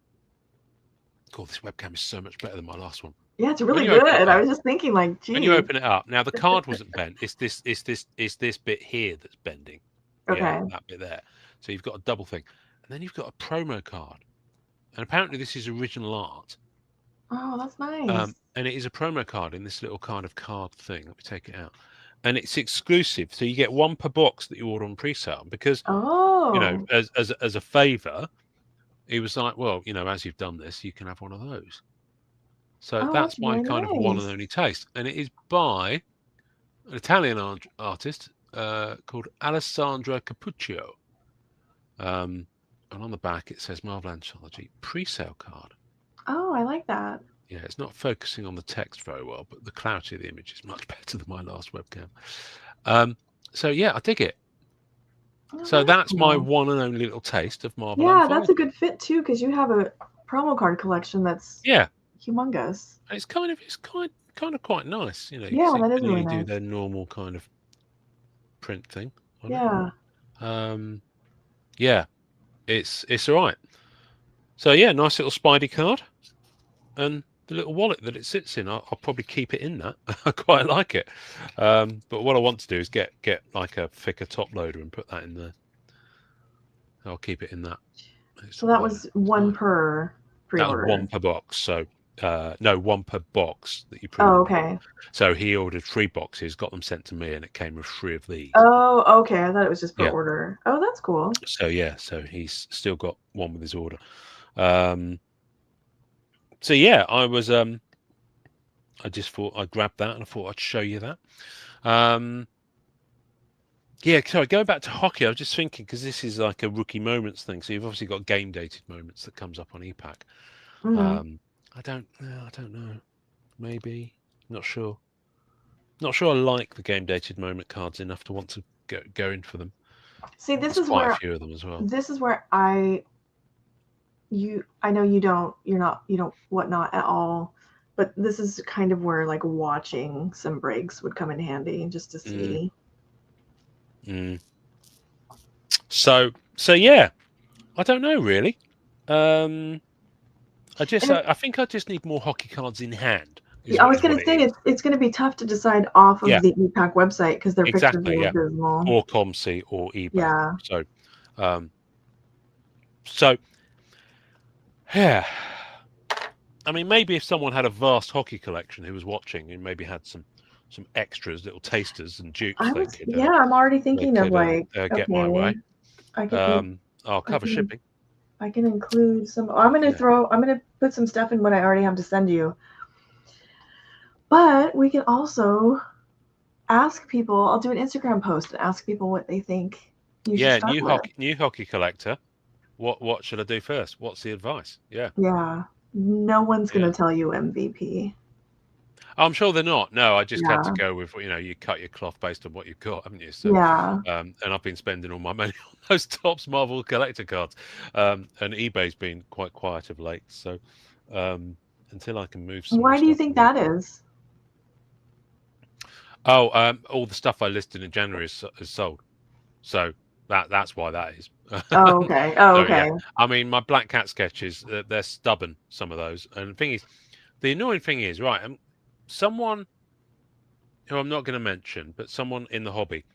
Speaker 1: God, this webcam is so much better than my last one.
Speaker 2: Yeah, it's
Speaker 1: When
Speaker 2: really
Speaker 1: you open it
Speaker 2: good. I
Speaker 1: up,
Speaker 2: was just thinking, like,
Speaker 1: when you
Speaker 2: geez.
Speaker 1: open it up, now the card wasn't bent. It's this bit here that's bending. Yeah,
Speaker 2: Okay.
Speaker 1: that bit there. So you've got a double thing, and then you've got a promo card, and apparently this is original art.
Speaker 2: Oh, that's nice.
Speaker 1: And it is a promo card in this little kind of card thing. Let me take it out, and it's exclusive. So you get one per box that you order on pre-sale because
Speaker 2: Oh.
Speaker 1: as a favour, he was like, well, as you've done this, you can have one of those. So
Speaker 2: Oh,
Speaker 1: that's
Speaker 2: that's
Speaker 1: my
Speaker 2: very
Speaker 1: kind of one and
Speaker 2: nice.
Speaker 1: only taste, and it is by an Italian artist called Alessandra Capuccio. And on the back it says Marvel Anthology pre-sale card.
Speaker 2: Oh, I like that.
Speaker 1: Yeah, it's not focusing on the text very well, but the clarity of the image is much better than my last webcam. So yeah, I dig it.
Speaker 2: Oh,
Speaker 1: So
Speaker 2: that's
Speaker 1: that's my
Speaker 2: cool.
Speaker 1: one and only little taste of Marvel
Speaker 2: Yeah, that's a
Speaker 1: Anthology.
Speaker 2: good fit too, because you have a promo card collection that's
Speaker 1: Yeah,
Speaker 2: humongous.
Speaker 1: it's kind of quite nice. You
Speaker 2: Yeah,
Speaker 1: see
Speaker 2: that is really
Speaker 1: Panini do
Speaker 2: nice.
Speaker 1: their normal kind of print thing on it.
Speaker 2: Yeah.
Speaker 1: Yeah, it's all right. So yeah, nice little Spidey card, and the little wallet that it sits in. I'll probably keep it in that. I quite like it. But what I want to do is get like a thicker top loader and put that in there. I'll keep it in that.
Speaker 2: So that was one per
Speaker 1: That was
Speaker 2: pre-order.
Speaker 1: one per box. So no, one per box that you
Speaker 2: Oh,
Speaker 1: pre-ordered.
Speaker 2: okay.
Speaker 1: So he ordered 3 boxes, got them sent to me, and it came with 3 of these.
Speaker 2: Oh, okay. I thought it was just per
Speaker 1: Yeah.
Speaker 2: order. Oh, that's cool.
Speaker 1: So yeah, so he's still got one with his order. So yeah, I just thought I'd grab that and I thought I'd show you that. Yeah, sorry, going back to hockey, I was just thinking, because this is like a rookie moments thing. So you've obviously got game dated moments that comes up on EPAC.
Speaker 2: Mm-hmm.
Speaker 1: I don't know. Maybe. Not sure. Not sure I like the game dated moment cards enough to want to go in for them.
Speaker 2: See, this
Speaker 1: There's
Speaker 2: is
Speaker 1: quite
Speaker 2: where
Speaker 1: a few of them as well.
Speaker 2: this is where I know you don't whatnot at all, but this is kind of where like watching some breaks would come in handy just to see.
Speaker 1: So yeah, I don't know really. I think I just need more hockey cards in hand.
Speaker 2: I was going to say it's going to be tough to decide off of the EPAC website because their pictures are abysmal.
Speaker 1: Or ComC or eBay.
Speaker 2: Yeah.
Speaker 1: So yeah. I mean, maybe if someone had a vast hockey collection who was watching and maybe had some extras, little tasters and dupes,
Speaker 2: I'm already thinking of like
Speaker 1: get my way. I'll cover shipping.
Speaker 2: I can include some. I'm going to put some stuff in what I already have to send you. But we can also ask people. I'll do an Instagram post and ask people what they think.
Speaker 1: New hockey collector. What should I do first? What's the advice? Yeah.
Speaker 2: Yeah. No one's going to tell you MVP.
Speaker 1: I'm sure they're not. No, I just had to go with, you cut your cloth based on what you've got, haven't you? So,
Speaker 2: yeah.
Speaker 1: And I've been spending all my money on those Topps Marvel collector cards. And eBay's been quite quiet of late. So until I can move some.
Speaker 2: Why do you think that is?
Speaker 1: Oh, all the stuff I listed in January is sold. So that's why that is.
Speaker 2: Oh, okay. Okay.
Speaker 1: Yeah. I mean, my Black Cat sketches, they're stubborn, some of those. And the annoying thing is, right, someone who I'm not going to mention, but someone in the hobby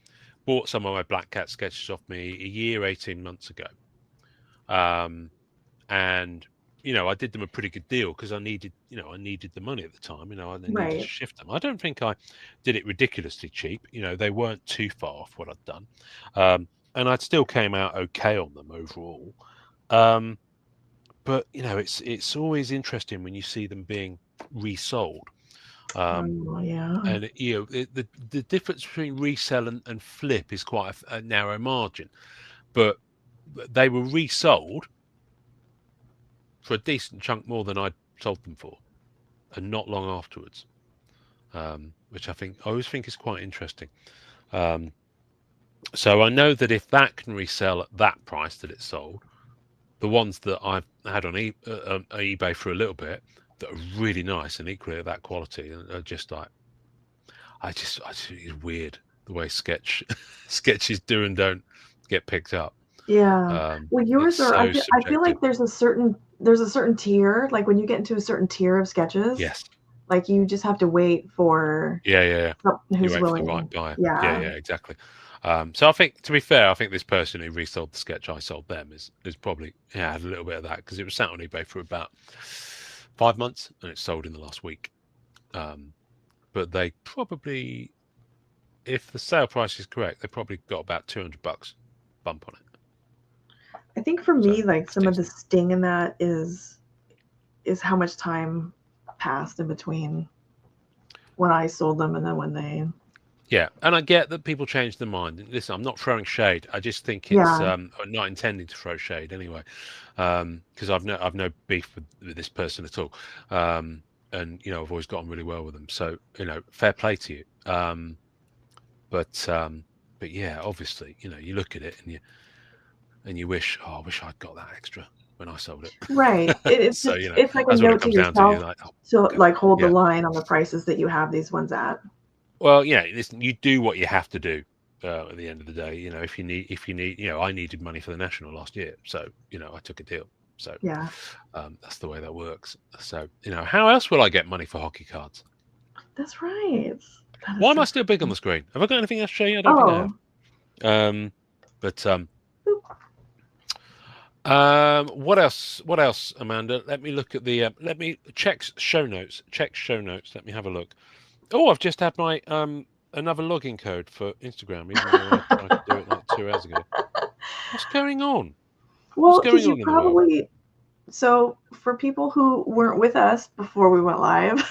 Speaker 1: bought some of my Black Cat sketches off me a year, 18 months ago. And I did them a pretty good deal because I needed the money at the time. I needed to
Speaker 2: Right.
Speaker 1: shift them. I don't think I did it ridiculously cheap. They weren't too far off what I'd done, and I still came out okay on them overall. But it's always interesting when you see them being resold.
Speaker 2: Yeah.
Speaker 1: And the difference between resell and flip is quite a narrow margin, but they were resold for a decent chunk more than I'd sold them for, and not long afterwards, which I always think is quite interesting. So I know that if that can resell at that price that it's sold, the ones that I've had on eBay for a little bit that are really nice and equally of that quality are just like, it's weird the way sketches do and don't get picked up.
Speaker 2: Yeah. Well, yours are. I feel like there's a certain tier. Like when you get into a certain tier of sketches.
Speaker 1: Yes.
Speaker 2: Like you just have to wait for.
Speaker 1: Yeah.
Speaker 2: Who's
Speaker 1: you wait
Speaker 2: willing?
Speaker 1: for the right buyer.
Speaker 2: Yeah.
Speaker 1: Yeah, exactly. So I think, to be fair, I think this person who resold the sketch I sold them is probably had a little bit of that because it was sat on eBay for about 5 months and it's sold in the last week. But they probably, if the sale price is correct, they probably got about $200 bump on it.
Speaker 2: I think for me, like some of the sting in that is how much time passed in between when I sold them and then when they.
Speaker 1: Yeah, and I get that people change their mind. Listen, I'm not throwing shade. I just think it's I'm not intending to throw shade anyway, because I've no beef with this person at all, and I've always got on really well with them. So fair play to you. But yeah, obviously, you look at it and you wish, I wish I'd got that extra when I sold it.
Speaker 2: Right. It's
Speaker 1: so
Speaker 2: just, it's like a note to yourself to hold the line on the prices that you have these ones at.
Speaker 1: Well, listen, you do what you have to do at the end of the day. If you need, I needed money for the National last year, so I took a deal. So
Speaker 2: yeah,
Speaker 1: that's the way that works. So how else will I get money for hockey cards?
Speaker 2: That's right.
Speaker 1: Why am I still big on the screen? Have I got anything else to show you? I don't think I have. What else, Amanda? Let me look at the. Let me check show notes. Let me have a look. Oh, I've just had my another login code for Instagram, even though I tried to do it like 2 hours ago. What's going on?
Speaker 2: Well, because you probably. So for people who weren't with us before we went live,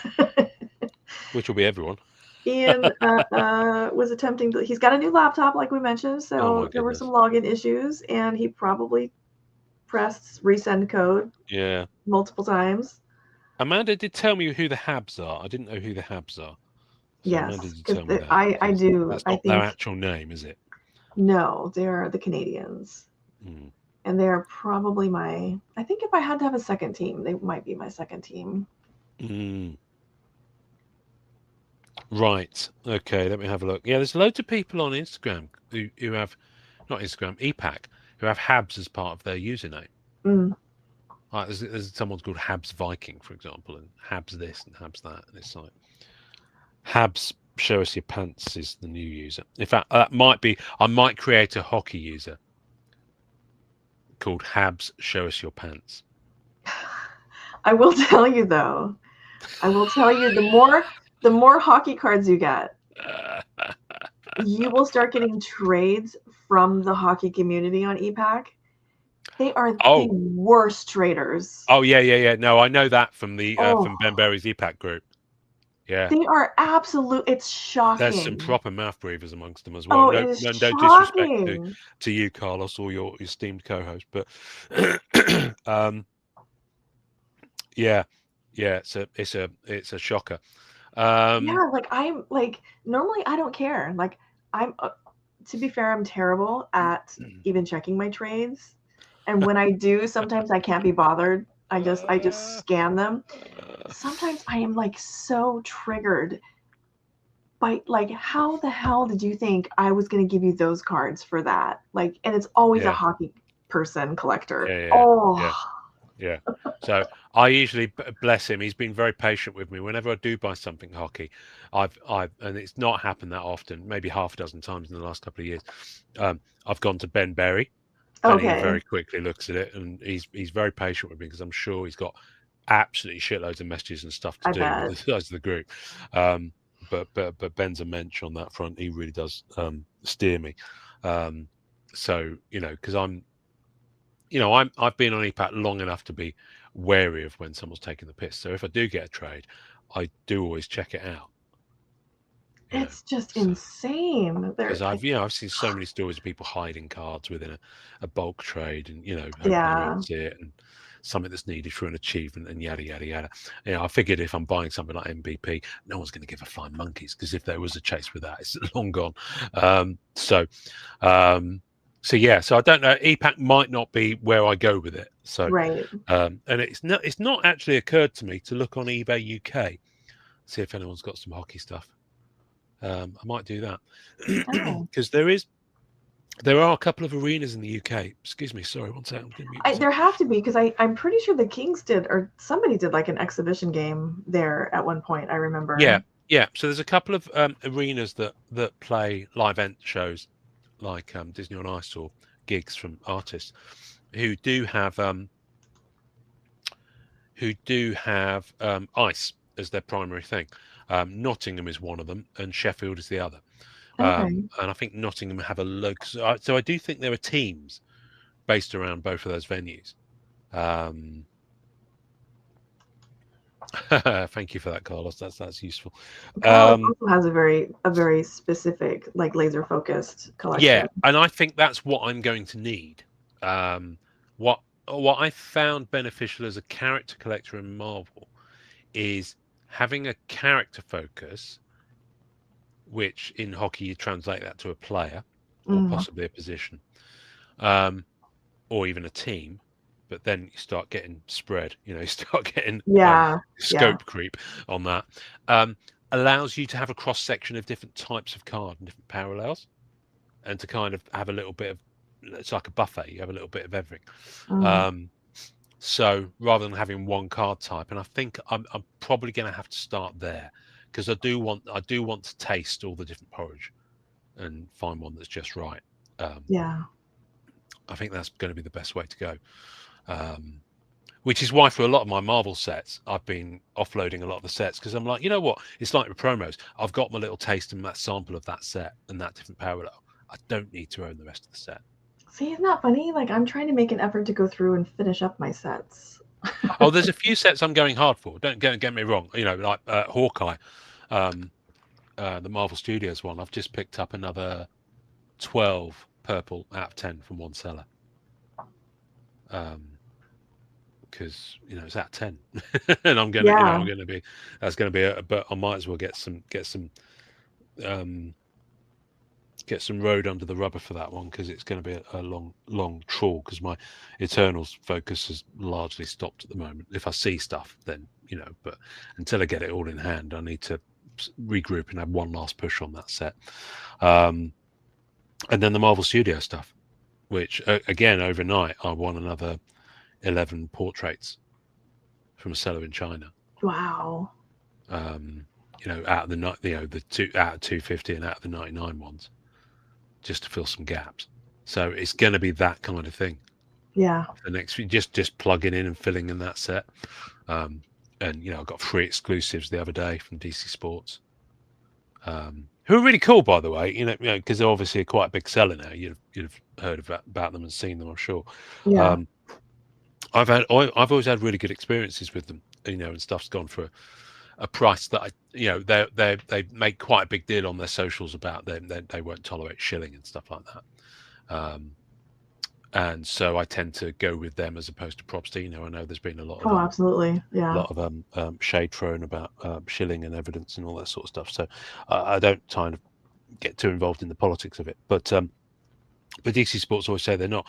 Speaker 1: which will be everyone,
Speaker 2: Ian was attempting to. He's got a new laptop, like we mentioned, so there were some login issues, and he probably pressed resend code.
Speaker 1: Yeah.
Speaker 2: Multiple times.
Speaker 1: Amanda did tell me who the Habs are. I didn't know who the Habs are. So
Speaker 2: yes,
Speaker 1: Amanda did tell me that.
Speaker 2: I do.
Speaker 1: That's not their actual name, is it?
Speaker 2: No, they're the Canadians. And they're probably I think if I had to have a second team, they might be my second team.
Speaker 1: Right. Okay, let me have a look. Yeah, there's loads of people on Instagram who have, not Instagram, EPAC, who have Habs as part of their username. Like there's someone's called Habs Viking, for example, and Habs this and Habs that. And it's like, Habs show us your pants is the new user. In fact, that might be, I might create a hockey user called Habs show us your pants.
Speaker 2: I will tell you though, the more hockey cards you get, you will start getting trades from the hockey community on EPAC. They are the worst traders.
Speaker 1: Oh yeah. No, I know that from the from Ben Berry's EPAC group. Yeah,
Speaker 2: they are absolute. It's shocking.
Speaker 1: There's some proper mouth breathers amongst them as well. No disrespect to you, Carlos, or your esteemed co-host, but yeah, it's a shocker.
Speaker 2: I'm normally I don't care. Like I'm to be fair, I'm terrible at even checking my trades, and when I do, sometimes I can't be bothered. I just scan them. Sometimes I am so triggered by how the hell did you think I was going to give you those cards for that? And it's always a hockey person collector.
Speaker 1: Yeah. So I usually, bless him, he's been very patient with me. Whenever I do buy something hockey, I've and it's not happened that often, maybe half a dozen times in the last couple of years. I've gone to Ben Berry And he
Speaker 2: Okay.
Speaker 1: very quickly looks at it, and he's very patient with me because I'm sure he's got absolutely shitloads of messages and stuff to
Speaker 2: I
Speaker 1: do with
Speaker 2: bet.
Speaker 1: the size of the group. But Ben's a mensch on that front. He really does steer me. So because I've been on EPAC long enough to be wary of when someone's taking the piss. So if I do get a trade, I do always check it out.
Speaker 2: It's just insane.
Speaker 1: Because I've seen so many stories of people hiding cards within a bulk trade, and hoping you won't see it, and something that's needed for an achievement, and yada yada yada. I figured if I'm buying something like MVP, no one's going to give a flying monkeys, because if there was a chase with that, it's long gone. So yeah. So I don't know. EPAC might not be where I go with it. So
Speaker 2: right.
Speaker 1: and it's not actually occurred to me to look on eBay UK, see if anyone's got some hockey stuff. I might do that because there are a couple of arenas in the UK. Excuse me, sorry, one second.
Speaker 2: There have to be, because I'm pretty sure the Kings did, or somebody did like an exhibition game there at one point. I remember.
Speaker 1: Yeah. So there's a couple of arenas that play live event shows like Disney on Ice or gigs from artists who do have ice as their primary thing. Nottingham is one of them, and Sheffield is the other. And I think Nottingham have a local. So I do think there are teams based around both of those venues. Thank you for that, Carlos. That's useful.
Speaker 2: Carlos also has a very specific, like, laser focused collection.
Speaker 1: Yeah, and I think that's what I'm going to need. What I found beneficial as a character collector in Marvel is having a character focus, which in hockey you translate that to a player or possibly a position, or even a team. But then you start getting spread, you start getting scope creep on that. Allows you to have a cross section of different types of card and different parallels, and to kind of have a little bit of, it's like a buffet. You have a little bit of everything. So rather than having one card type, and I think I'm probably going to have to start there, because I do want to taste all the different porridge and find one that's just right. I think that's going to be the best way to go. Which is why for a lot of my Marvel sets, I've been offloading a lot of the sets, because I'm like, you know what? It's like with promos. I've got my little taste and that sample of that set and that different parallel. I don't need to own the rest of the set.
Speaker 2: See, isn't that funny? Like, I'm trying to make an effort to go through and finish up my sets.
Speaker 1: Oh, there's a few sets I'm going hard for. Don't get me wrong. Like Hawkeye, the Marvel Studios one. I've just picked up another 12 purple out of 10 from one seller. Because it's at 10, and I'm gonna be. That's gonna be but I might as well get some road under the rubber for that one, because it's going to be a long trawl, because my Eternals focus has largely stopped at the moment. If I see stuff, then but until I get it all in hand, I need to regroup and have one last push on that set. And then the Marvel Studio stuff, which again overnight I won another 11 portraits from a seller in China.
Speaker 2: Wow.
Speaker 1: Out of the 250 and out of the 99 ones, just to fill some gaps. So it's going to be that kind of thing.
Speaker 2: Yeah.
Speaker 1: The next few, just plugging in and filling in that set. And I got 3 exclusives the other day from DC Sports, who are really cool, by the way. Because they're obviously quite a big seller now. You'd have heard about them and seen them, I'm sure.
Speaker 2: Yeah.
Speaker 1: I've always had really good experiences with them, and stuff's gone for a price that they make quite a big deal on their socials about them. They won't tolerate shilling and stuff like that. And so I tend to go with them as opposed to Propsty. I know there's been a lot of
Speaker 2: absolutely, yeah,
Speaker 1: a lot of shade thrown about shilling and evidence and all that sort of stuff. So I don't kind of get too involved in the politics of it, but DC Sports always say they're not.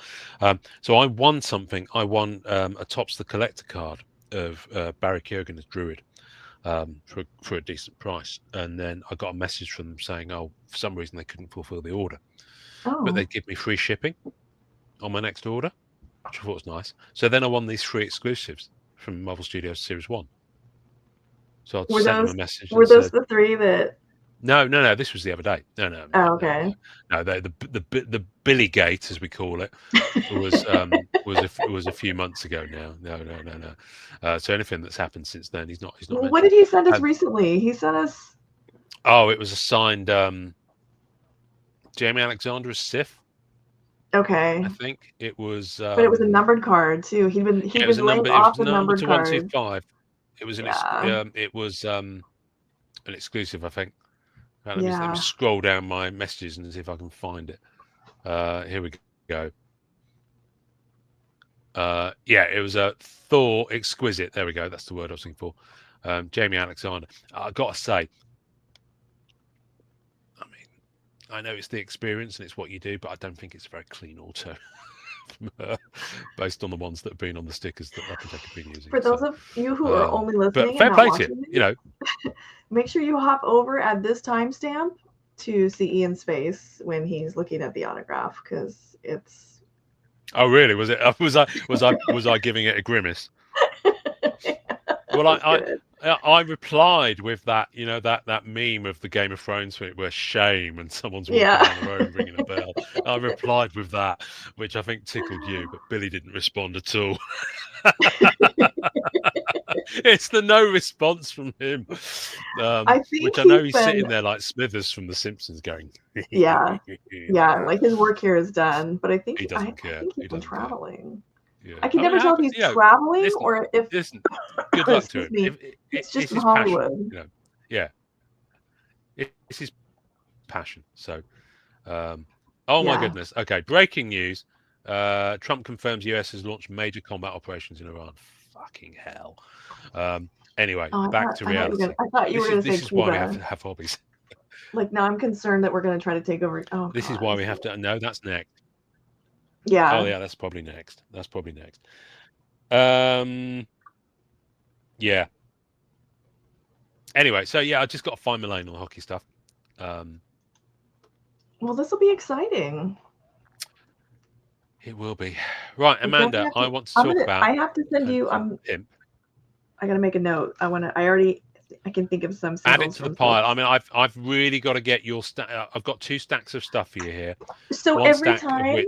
Speaker 1: So I won something. I won a Topps the Collector card of Barry Keoghan as Druid for a decent price. And then I got a message from them saying, for some reason they couldn't fulfill the order. But they'd give me free shipping on my next order, which I thought was nice. So then I won these 3 exclusives from Marvel Studios Series 1. So I sent them a message.
Speaker 2: Were those the 3 that
Speaker 1: No. This was the other day. No.
Speaker 2: Oh, okay.
Speaker 1: No. The Billy Gate, as we call it, was a few months ago now. No. So anything that's happened since then, he's not
Speaker 2: Well, what
Speaker 1: mentioned.
Speaker 2: did he send us recently? He sent us.
Speaker 1: Oh, it was a signed Jamie Alexander as Sif.
Speaker 2: Okay.
Speaker 1: I think it was.
Speaker 2: But it was a numbered card too. He'd been laying off the numbered
Speaker 1: to
Speaker 2: card.
Speaker 1: 125. It was an exclusive, I think. Right, let me scroll down my messages and see if I can find it. Here we go. It was a Thor exquisite. There we go. That's the word I was looking for. Jamie Alexander. I got to say, I mean, I know it's the experience and it's what you do, but I don't think it's a very clean auto. Based on the ones that have been on the stickers that I think I've been using.
Speaker 2: For those of you who are only listening,
Speaker 1: but fair play to you,
Speaker 2: make sure you hop over at this timestamp to see Ian's face when he's looking at the autograph, because it's.
Speaker 1: Oh really? Was it? Was I giving it a grimace? Well, I replied with that, that meme of the Game of Thrones where shame and someone's walking down the road ringing a bell. I replied with that, which I think tickled you, but Billy didn't respond at all. It's the no response from him, which I know he's sitting there like Smithers from The Simpsons going.
Speaker 2: Yeah, like his work here is done, but I think
Speaker 1: he doesn't care.
Speaker 2: I think he's been traveling.
Speaker 1: Yeah.
Speaker 2: I can never tell if he's traveling or if.
Speaker 1: Good luck to him.
Speaker 2: It's just in Hollywood.
Speaker 1: Passion, it's his passion. So, my goodness. Okay, breaking news. Trump confirms US has launched major combat operations in Iran. Fucking hell. Anyway, back to reality.
Speaker 2: I thought you were going to say
Speaker 1: this is why we have to have hobbies.
Speaker 2: Like, now I'm concerned that we're going to try to take over. Oh,
Speaker 1: this is why we have to. No, that's next.
Speaker 2: Yeah.
Speaker 1: Oh, yeah, that's probably next. Yeah. Anyway, so I just got to find my lane on the hockey stuff.
Speaker 2: Well, this will be exciting.
Speaker 1: It will be. Right, Amanda, I want to talk about.
Speaker 2: I have to send you. I got to make a note. I can think of some.
Speaker 1: Add it to the pile. I mean, I've really got to get your I've got 2 stacks of stuff for you here.
Speaker 2: So every time,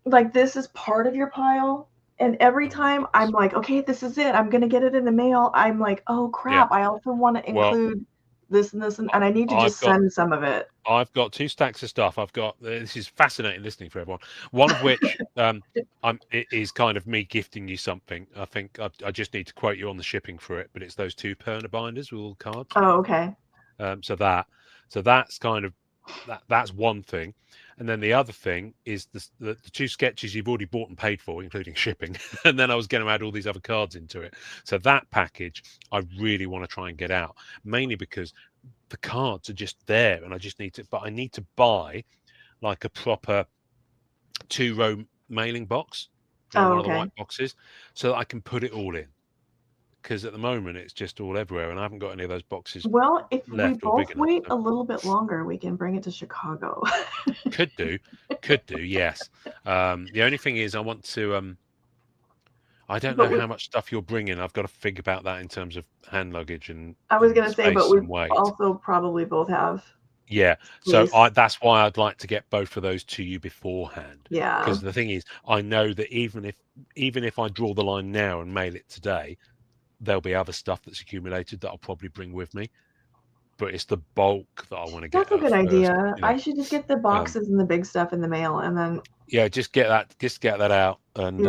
Speaker 2: like, this is part of your pile, and every time I'm like, okay, this is it. I'm gonna get it in the mail. I'm like, oh crap! I also want to include this and this, and I need to just send some of it.
Speaker 1: I've got 2 stacks of stuff. I've got this is fascinating listening for everyone. One of which it is kind of me gifting you something. I think I just need to quote you on the shipping for it, but it's those 2 Perna binders with all the cards.
Speaker 2: Oh, okay.
Speaker 1: So that's kind of that's one thing. And then the other thing is the 2 sketches you've already bought and paid for, including shipping. And then I was going to add all these other cards into it. So that package, I really want to try and get out, mainly because the cards are just there, and I just need to. But I need to buy like a proper 2-row mailing box, one of the white boxes, so that I can put it all in. Because at the moment it's just all everywhere, and I haven't got any of those boxes.
Speaker 2: Well, if we both wait a little bit longer, we can bring it to Chicago.
Speaker 1: Could do, yes. The only thing is, I want to. I don't know how much stuff you're bringing. I've got to think about that in terms of hand luggage and.
Speaker 2: I was going to say, but we also probably both have.
Speaker 1: Yeah, so that's why I'd like to get both of those to you beforehand.
Speaker 2: Yeah.
Speaker 1: Because the thing is, I know that even if I draw the line now and mail it today, there'll be other stuff that's accumulated that I'll probably bring with me, but it's the bulk that I want to get.
Speaker 2: That's a good idea. I should just get the boxes and the big stuff in the mail, and then
Speaker 1: just get that out, and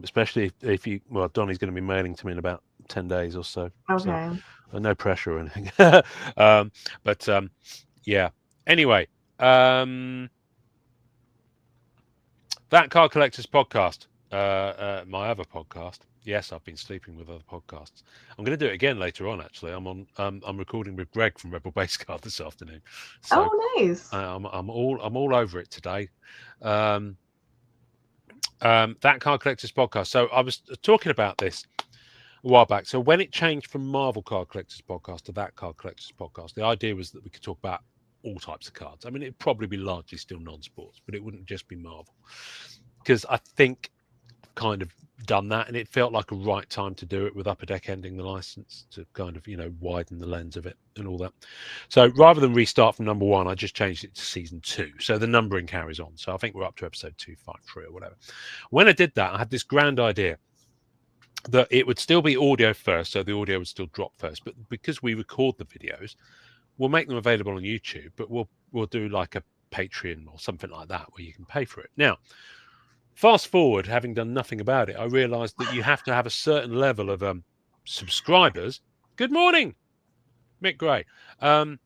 Speaker 1: especially if Donnie's going to be mailing to me in about 10 days or so.
Speaker 2: Okay.
Speaker 1: So, no pressure or anything. But anyway, that Card Collectors Podcast, my other podcast. Yes, I've been sleeping with other podcasts. I'm going to do it again later on. Actually, I'm recording with Greg from Rebel Base Card this afternoon. So,
Speaker 2: nice.
Speaker 1: I'm all over it today. That Card Collectors Podcast. So I was talking about this a while back. So when it changed from Marvel Card Collectors Podcast to that Card Collectors Podcast, the idea was that we could talk about all types of cards. I mean, it'd probably be largely still non-sports, but it wouldn't just be Marvel, because I think kind of done that, and it felt like a right time to do it with Upper Deck ending the license to kind of, widen the lens of it and all that. So rather than restart from number 1, I just changed it to season 2. So the numbering carries on. So I think we're up to episode 253 or whatever. When I did that, I had this grand idea that it would still be audio first, so the audio would still drop first. But because we record the videos, we'll make them available on YouTube, but we'll do like a Patreon or something like that where you can pay for it. Now, fast forward, having done nothing about it, I realized that you have to have a certain level of subscribers. Good morning, Mick Gray. You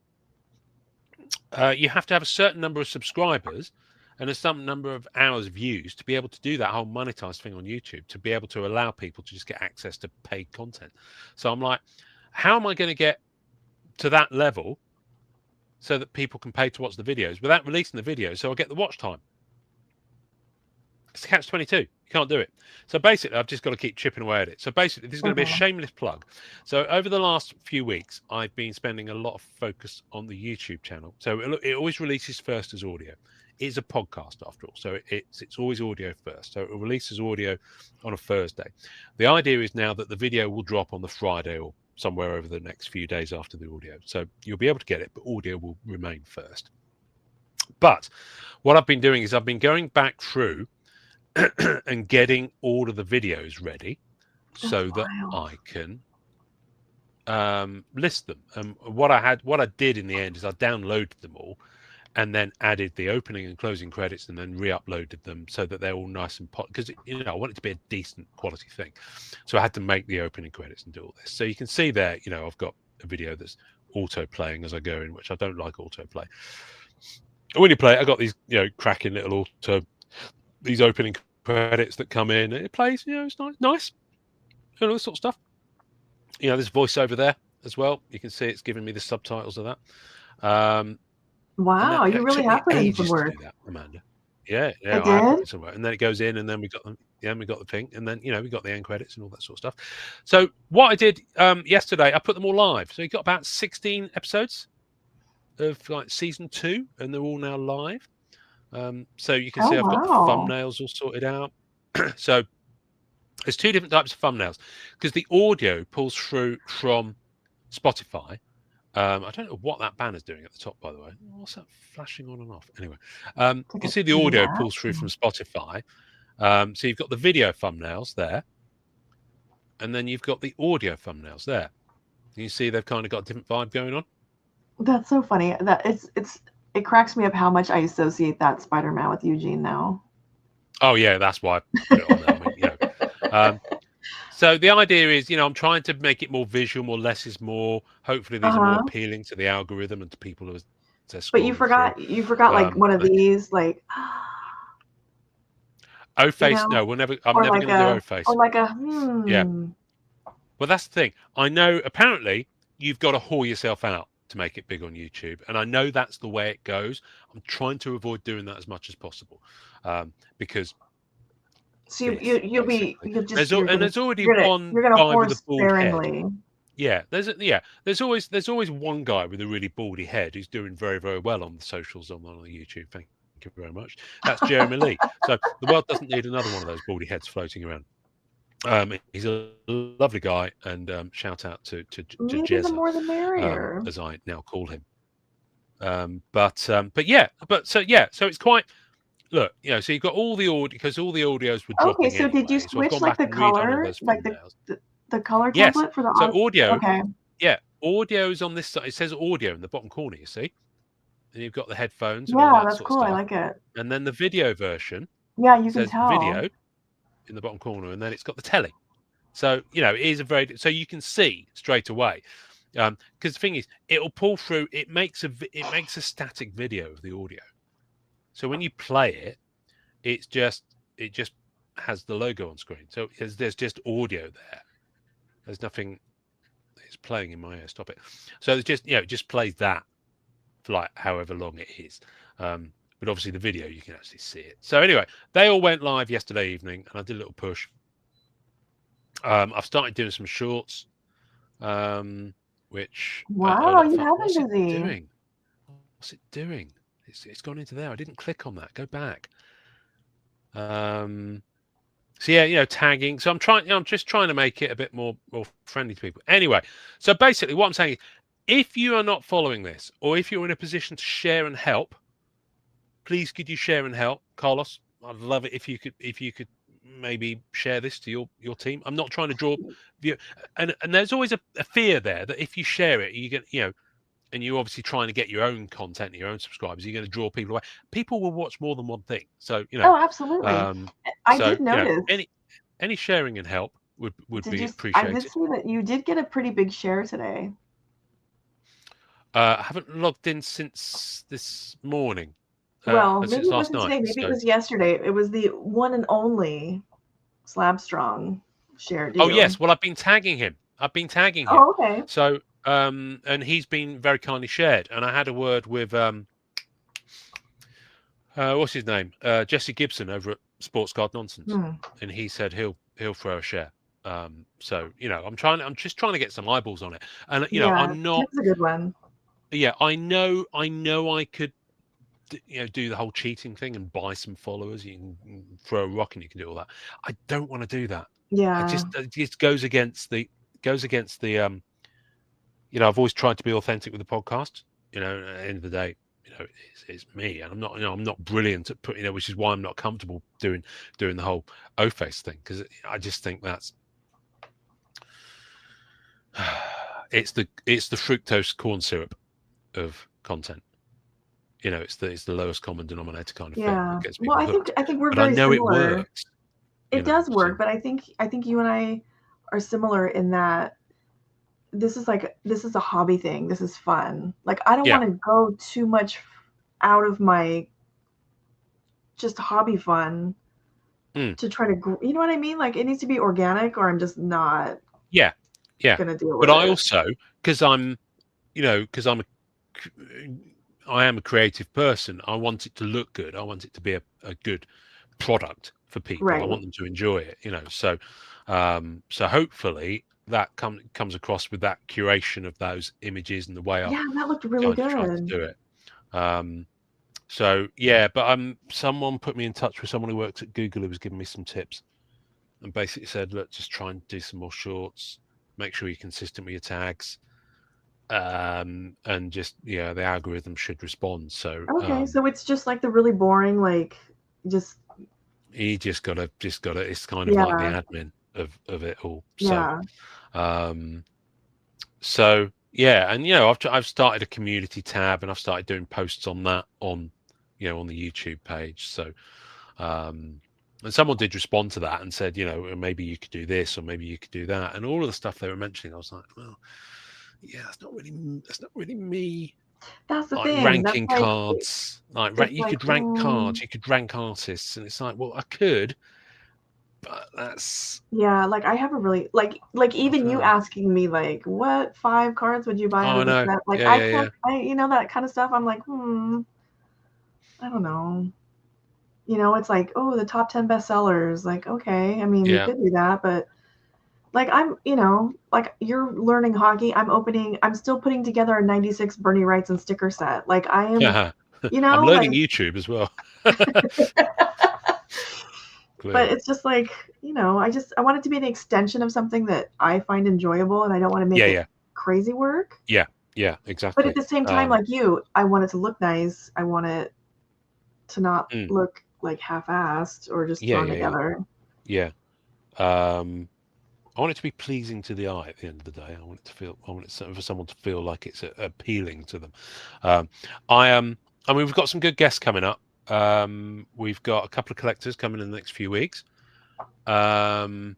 Speaker 1: have to have a certain number of subscribers and a certain number of hours views to be able to do that whole monetized thing on YouTube, to be able to allow people to just get access to paid content. So I'm like, how am I going to get to that level so that people can pay to watch the videos without releasing the videos so I get the watch time? It's catch-22. You can't do it. So basically, I've just got to keep chipping away at it. So basically, this is going to be a shameless plug. So over the last few weeks, I've been spending a lot of focus on the YouTube channel. So it always releases first as audio. It's a podcast after all. So it's always audio first. So it releases audio on a Thursday. The idea is now that the video will drop on the Friday or somewhere over the next few days after the audio. So you'll be able to get it, but audio will remain first. But what I've been doing is I've been going back through and getting all of the videos ready so that I can list them. What I did in the end is I downloaded them all and then added the opening and closing credits and then re-uploaded them so that they're all nice and because I want it to be a decent quality thing. So I had to make the opening credits and do all this. So you can see there, I've got a video that's auto playing as I go in, which I don't like autoplay. When you play it, I got these cracking little these opening credits that come in. It plays, it's nice, this sort of stuff. There's voiceover there as well. You can see it's giving me the subtitles of that.
Speaker 2: Wow, you really have put in some work.
Speaker 1: To do that, Amanda. Yeah,
Speaker 2: I
Speaker 1: have put
Speaker 2: did.
Speaker 1: in some work. And then it goes in, and then we got them. Yeah, we got the thing, and then we got the end credits and all that sort of stuff. So what I did yesterday, I put them all live. So you got about 16 episodes of season 2, and they're all now live. So you can see I've got the thumbnails all sorted out. So there's 2 different types of thumbnails because the audio pulls through from Spotify. I don't know what that banner's doing at the top, by the way. What's that flashing on and off? Anyway, you can see the audio pulls through from Spotify. So you've got the video thumbnails there, and then you've got the audio thumbnails there. You see they've kind of got a different vibe going on.
Speaker 2: That's so funny. That it cracks me up how much I associate that Spider-Man with Eugene now.
Speaker 1: Oh yeah, that's why I put it on there. I mean, so the idea is, I'm trying to make it more visual, more less is more. Hopefully, these are more appealing to the algorithm and to people who are.
Speaker 2: But you forgot like one of these, like.
Speaker 1: O-face? No, we'll never. I'm never going to do O-face.
Speaker 2: Or like a.
Speaker 1: Yeah. Well, that's the thing. I know. Apparently, you've got to haul yourself out to make it big on YouTube, and I know that's the way it goes. I'm trying to avoid doing that as much as possible, because.
Speaker 2: So you'll just.
Speaker 1: There's already one guy with a bald head. Yeah, there's always one guy with a really baldy head who's doing very, very well on the socials on YouTube. Thank you very much. That's Jeremy Lee. So the world doesn't need another one of those baldy heads floating around. He's a lovely guy, and shout out to Jezza,
Speaker 2: the more the merrier,
Speaker 1: as I now call him. So it's quite. Look, so you've got all the audio because all the audios were dropping.
Speaker 2: Okay, so
Speaker 1: anyway.
Speaker 2: Did you switch like the color, like the color template for the
Speaker 1: so audio?
Speaker 2: Okay.
Speaker 1: Yeah, audio is on this side. It says audio in the bottom corner. You see, and you've got the headphones.
Speaker 2: Yeah, that's cool. I like it.
Speaker 1: And then the video version.
Speaker 2: Yeah, you can tell.
Speaker 1: Video in the bottom corner, and then it's got the telly. So it is a very so you can see straight away. Because the thing is, it'll pull through. It makes a static video of the audio. So when you play it, it just has the logo on screen. So there's just audio there. There's nothing. It's playing in my ear. Stop it. So it's just it just plays that for like however long it is. But obviously the video you can actually see it. So anyway, they all went live yesterday evening, and I did a little push. I've started doing some shorts, which
Speaker 2: wow, you haven't
Speaker 1: what's
Speaker 2: busy.
Speaker 1: it doing? What's it doing? It's gone into there. I didn't click on that. Go back. So yeah, tagging. So I'm just trying to make it a bit more friendly to people. Anyway, so basically what I'm saying is, if you are not following this, or if you're in a position to share and help, please could you share and help, Carlos? I'd love it if you could maybe share this to your team. I'm not trying to draw view, and there's always a fear there that if you share it, you get and you're obviously trying to get your own content, your own subscribers, you're going to draw people away. People will watch more than one thing, so
Speaker 2: Oh, absolutely. I
Speaker 1: so
Speaker 2: did notice.
Speaker 1: any sharing and help would be
Speaker 2: I did
Speaker 1: appreciated.
Speaker 2: see that you did get a pretty big share today.
Speaker 1: I haven't logged in since this morning.
Speaker 2: Well, maybe
Speaker 1: Since
Speaker 2: it
Speaker 1: last
Speaker 2: wasn't
Speaker 1: night.
Speaker 2: today. Maybe
Speaker 1: So.
Speaker 2: it was yesterday. It was the one and only Slab Strong share.
Speaker 1: Oh yes, well I've been tagging him.
Speaker 2: Oh, okay.
Speaker 1: So and he's been very kindly shared. And I had a word with what's his name? Jesse Gibson over at Sports Card Nonsense, and he said he'll throw a share. So I'm just trying to get some eyeballs on it, and I'm not.
Speaker 2: That's a good one.
Speaker 1: Yeah, I know I could do the whole cheating thing and buy some followers. You can throw a rock and you can do all that. I don't want to do that.
Speaker 2: Yeah.
Speaker 1: It just goes against the I've always tried to be authentic with the podcast. At the end of the day, it's me, and I'm not brilliant at putting, which is why I'm not comfortable doing the whole O-face thing, because I just think that's it's the fructose corn syrup of content. It's the lowest common denominator kind of thing that gets people hooked.
Speaker 2: I think we're
Speaker 1: but
Speaker 2: very
Speaker 1: I know
Speaker 2: similar.
Speaker 1: It works.
Speaker 2: It does work, but I think you and I are similar in that this is a hobby thing. This is fun. Like, I don't want to go too much out of my just hobby fun to try to, you know what I mean? Like, it needs to be organic, or I'm just not.
Speaker 1: Yeah.
Speaker 2: Gonna deal with
Speaker 1: but
Speaker 2: it.
Speaker 1: I also, because I am a creative person, I want it to look good. I want it to be a good product for people. Right. I want them to enjoy it, So, so hopefully that comes across with that curation of those images and the way
Speaker 2: that looked really good.
Speaker 1: Tried to do it. So yeah, but someone put me in touch with someone who works at Google who was giving me some tips, and basically said, look, just try and do some more shorts. Make sure you're consistent with your tags. And just the algorithm should respond. So
Speaker 2: so it's just like the really boring, like just
Speaker 1: you just gotta it's kind of like the admin of it all. So so yeah, and I've started a community tab, and I've started doing posts on that on the YouTube page. So and someone did respond to that and said, maybe you could do this, or maybe you could do that, and all of the stuff they were mentioning, I was like, well, yeah, that's not really me.
Speaker 2: That's the
Speaker 1: like
Speaker 2: thing.
Speaker 1: Ranking cards, you could rank cards, you could rank artists, and it's like, well, I could, but that's
Speaker 2: like I have a really like even you asking me like, what 5 cards would you buy out of the set? Like I can't, that kind of stuff. I'm like, I don't know. It's like, oh, the top 10 bestsellers. Like, okay, I mean, you could do that, but like I'm, like you're learning hockey. I'm still putting together a 96 Bernie Wrightson sticker set. Like I am,
Speaker 1: I'm learning YouTube as well.
Speaker 2: But it's just like, I want it to be an extension of something that I find enjoyable, and I don't want to make it crazy work.
Speaker 1: Yeah, exactly.
Speaker 2: But at the same time, like you, I want it to look nice. I want it to not look like half-assed or just thrown together.
Speaker 1: Yeah. I want it to be pleasing to the eye at the end of the day. I want it for someone to feel like it's appealing to them. I mean, we've got some good guests coming up. We've got a couple of collectors coming in the next few weeks. And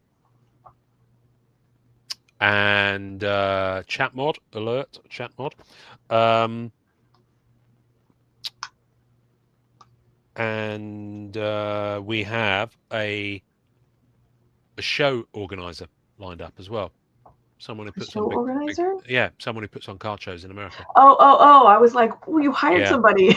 Speaker 1: chat mod. And we have a show organizer lined up as well. Someone who puts on someone who puts on card shows in America.
Speaker 2: Oh! I was like, well, you hired somebody.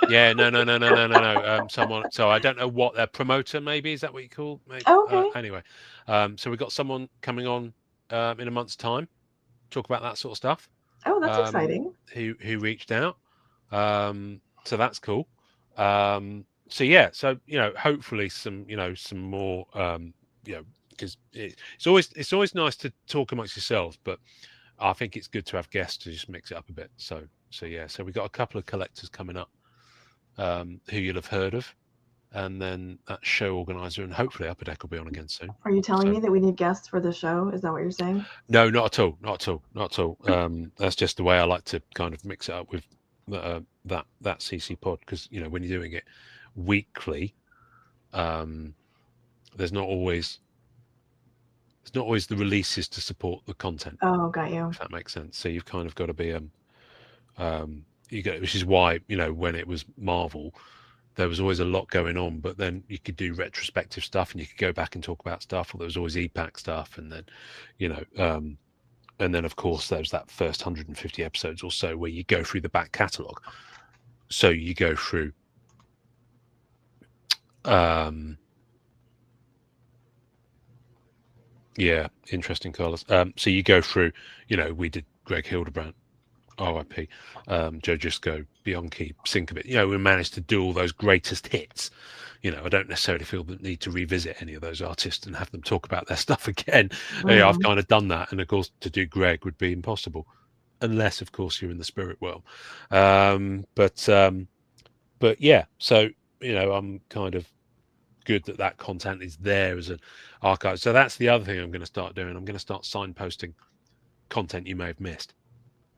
Speaker 1: No. Someone. So I don't know what their promoter. Maybe is that what you call? Maybe.
Speaker 2: Okay.
Speaker 1: Anyway, so we've got someone coming on in a month's time, talk about that sort of stuff.
Speaker 2: Oh, that's exciting.
Speaker 1: Who reached out? So that's cool. So yeah, so hopefully some more because it's always nice to talk amongst yourselves, but I think it's good to have guests to just mix it up a bit. So we got a couple of collectors coming up who you'll have heard of, and then that show organizer, and hopefully Upper Deck will be on again soon.
Speaker 2: Are you telling me that we need guests for the show? Is that what you're saying?
Speaker 1: No, not at all. That's just the way I like to kind of mix it up with that CC pod, because when you're doing it weekly, there's not always the releases to support the content.
Speaker 2: Oh, got you.
Speaker 1: If that makes sense. So you've kind of got to be which is why when it was Marvel, there was always a lot going on, but then you could do retrospective stuff and you could go back and talk about stuff, or there was always EPAC stuff, and then and then of course there was that first 150 episodes or so where you go through the back catalogue. So you go through yeah, interesting, Carlos. So you go through, we did Greg Hildebrandt, RIP, Joe Gisco, Bianchi, Sinkabit. We managed to do all those greatest hits. I don't necessarily feel the need to revisit any of those artists and have them talk about their stuff again.
Speaker 2: Mm-hmm.
Speaker 1: I've kind of done that, and of course to do Greg would be impossible, unless of course you're in the spirit world. But yeah, so I'm kind of good that content is there as an archive. So that's the other thing I'm going to start doing. I'm going to start signposting content you may have missed,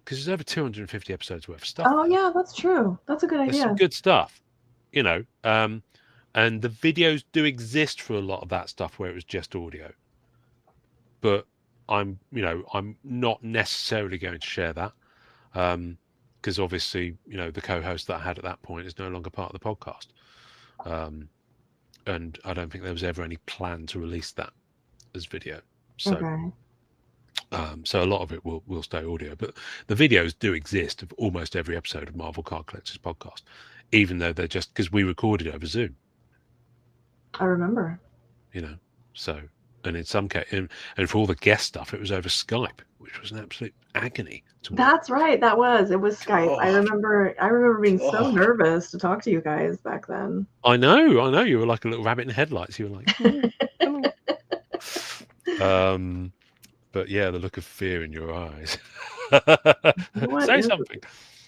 Speaker 1: because there's over 250 episodes worth of stuff.
Speaker 2: Oh yeah, that's true. That's a good idea.
Speaker 1: There's some good stuff, and the videos do exist for a lot of that stuff where it was just audio, but I'm not necessarily going to share that, because obviously the co-host that I had at that point is no longer part of the podcast, and I don't think there was ever any plan to release that as video. So
Speaker 2: Okay.
Speaker 1: So a lot of it will stay audio, but the videos do exist of almost every episode of Marvel Card Collectors Podcast, even though they're just because we recorded over Zoom.
Speaker 2: I remember.
Speaker 1: So, and in some case, and for all the guest stuff, it was over Skype, which was an absolute agony to work.
Speaker 2: That's right. It was Skype.
Speaker 1: Oh.
Speaker 2: I remember being so nervous to talk to you guys back then.
Speaker 1: I know. You were like a little rabbit in headlights. You were like, hello. But yeah, the look of fear in your eyes. Say something.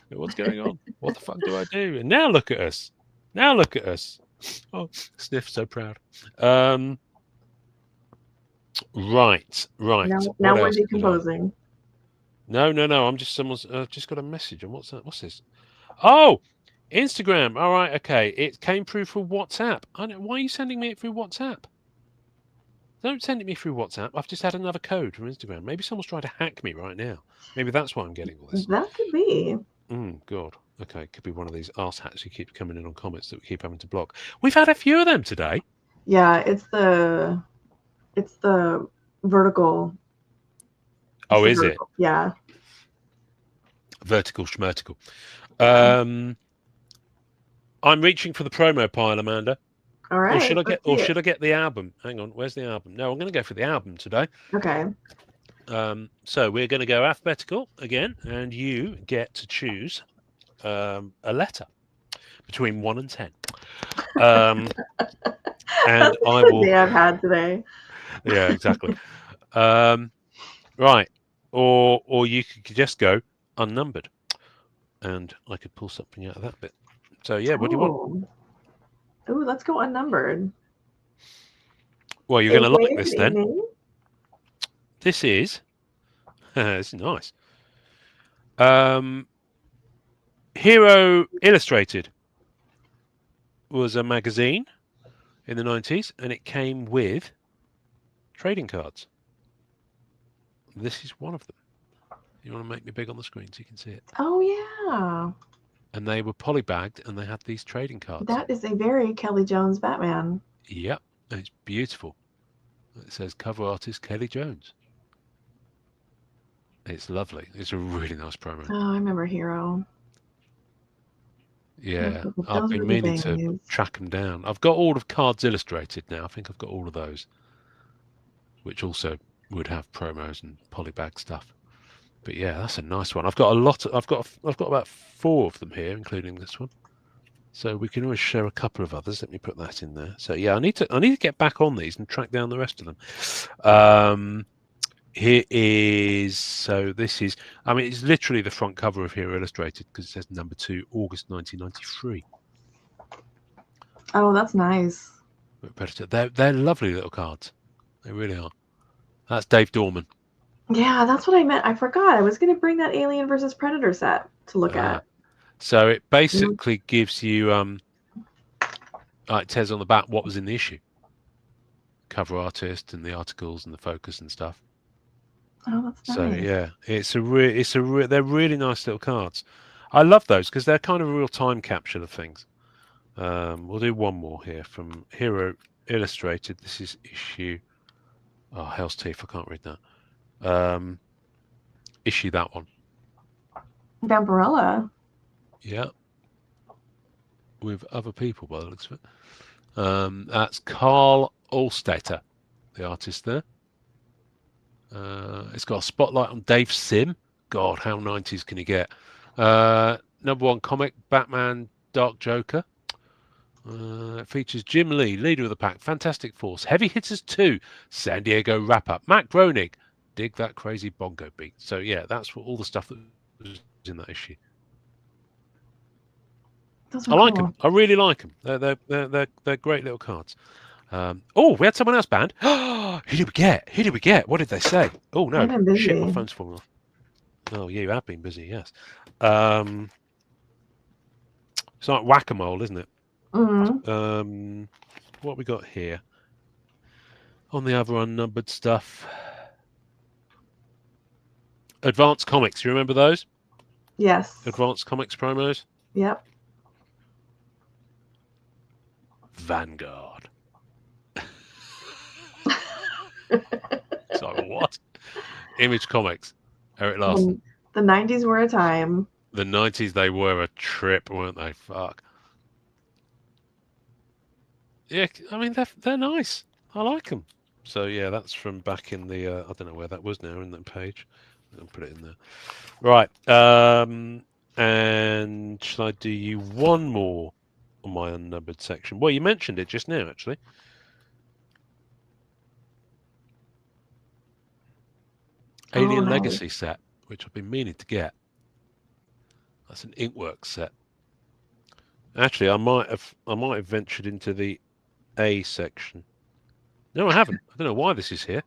Speaker 1: What's going on? What the fuck do I do? And now look at us. Oh, Sniff, so proud. Right.
Speaker 2: Now we're decomposing.
Speaker 1: No. I'm just someone's just got a message on what's that? What's this? Oh, Instagram. All right, okay. It came through for WhatsApp. Why are you sending me it through WhatsApp? Don't send it me through WhatsApp. I've just had another code from Instagram. Maybe someone's trying to hack me right now. Maybe that's why I'm getting all this.
Speaker 2: That could be.
Speaker 1: God. Okay, it could be one of these arse hats who keep coming in on comments that we keep having to block. We've had a few of them today.
Speaker 2: Yeah, it's the vertical.
Speaker 1: Oh, is it?
Speaker 2: Yeah.
Speaker 1: Vertical schmertical. I'm reaching for the promo pile, Amanda.
Speaker 2: All right.
Speaker 1: Or should I get the album? Hang on, where's the album? No, I'm going to go for the album today.
Speaker 2: Okay.
Speaker 1: So we're going to go alphabetical again, and you get to choose a letter between 1 and 10. And
Speaker 2: that's
Speaker 1: I will.
Speaker 2: The day I've had today.
Speaker 1: Yeah, exactly. Right, or you could just go unnumbered, and I could pull something out of that bit. So yeah, what do you want?
Speaker 2: Ooh, let's go unnumbered.
Speaker 1: Well, you're going to like this then. This is this is nice. Hero Illustrated was a magazine in the 90s, and it came with trading cards. This is one of them. You want to make me big on the screen so you can see it?
Speaker 2: Oh yeah.
Speaker 1: And they were polybagged, and they had these trading cards.
Speaker 2: That is a very Kelly Jones Batman.
Speaker 1: Yep, and it's beautiful. It says cover artist Kelly Jones. It's lovely. It's a really nice promo.
Speaker 2: Oh, I remember Hero.
Speaker 1: Yeah, I've been meaning to track them down. I've got all of Cards Illustrated now. I think I've got all of those, which also would have promos and polybag stuff. But yeah, that's a nice one. I've got a lot. I've got about 4 of them here, including this one. So we can always share a couple of others. Let me put that in there. So yeah, I need to get back on these and track down the rest of them. Here is, so this is, I mean, it's literally the front cover of Hero Illustrated because it says number 2, August 1993.
Speaker 2: Oh, that's nice.
Speaker 1: They're lovely little cards. They really are. That's Dave Dorman.
Speaker 2: Yeah, that's what I meant. I forgot. I was going to bring that Alien versus Predator set to look at.
Speaker 1: So it basically gives you, it says on the back what was in the issue. Cover artist and the articles and the focus and stuff.
Speaker 2: Oh, that's nice.
Speaker 1: So yeah, they're really nice little cards. I love those because they're kind of a real time capture of things. We'll do one more here from Hero Illustrated. This is issue. Oh, hell's teeth! I can't read that. Issue that one.
Speaker 2: Vampirella.
Speaker 1: Yeah. With other people by the looks of it. That's Carl Olstetter, the artist there. It's got a spotlight on Dave Sim. God, how 90s can you get? Number 1 comic, Batman Dark Joker. It features Jim Lee, leader of the pack, Fantastic Force, Heavy Hitters 2, San Diego Wrap-Up, Matt Groening, dig that crazy bongo beat. So yeah, that's all the stuff that was in that issue. I like them. I really like them. They're great little cards. We had someone else banned. Who did we get? Who did we get? What did they say? Oh no! Shit, my phone's falling off. Oh yeah, you have been busy. Yes. It's like whack-a-mole, isn't it?
Speaker 2: Mm-hmm.
Speaker 1: What we got here? On the other unnumbered stuff. Advanced Comics. You remember those?
Speaker 2: Yes.
Speaker 1: Advanced Comics promos.
Speaker 2: Yep.
Speaker 1: Vanguard. Sorry, what? Image Comics. Eric Larson.
Speaker 2: The 90s were a time.
Speaker 1: The 90s, they were a trip, weren't they? Fuck. Yeah, I mean, they're nice. I like them. So, yeah, that's from back in the... I don't know where that was now in that page. I'll put it in there. Right. And shall I do you one more on my unnumbered section? Well, you mentioned it just now, actually. Alien Legacy set, which I've been meaning to get. That's an Inkworks set. Actually, I might have ventured into the A section. No, I haven't. I don't know why this is here,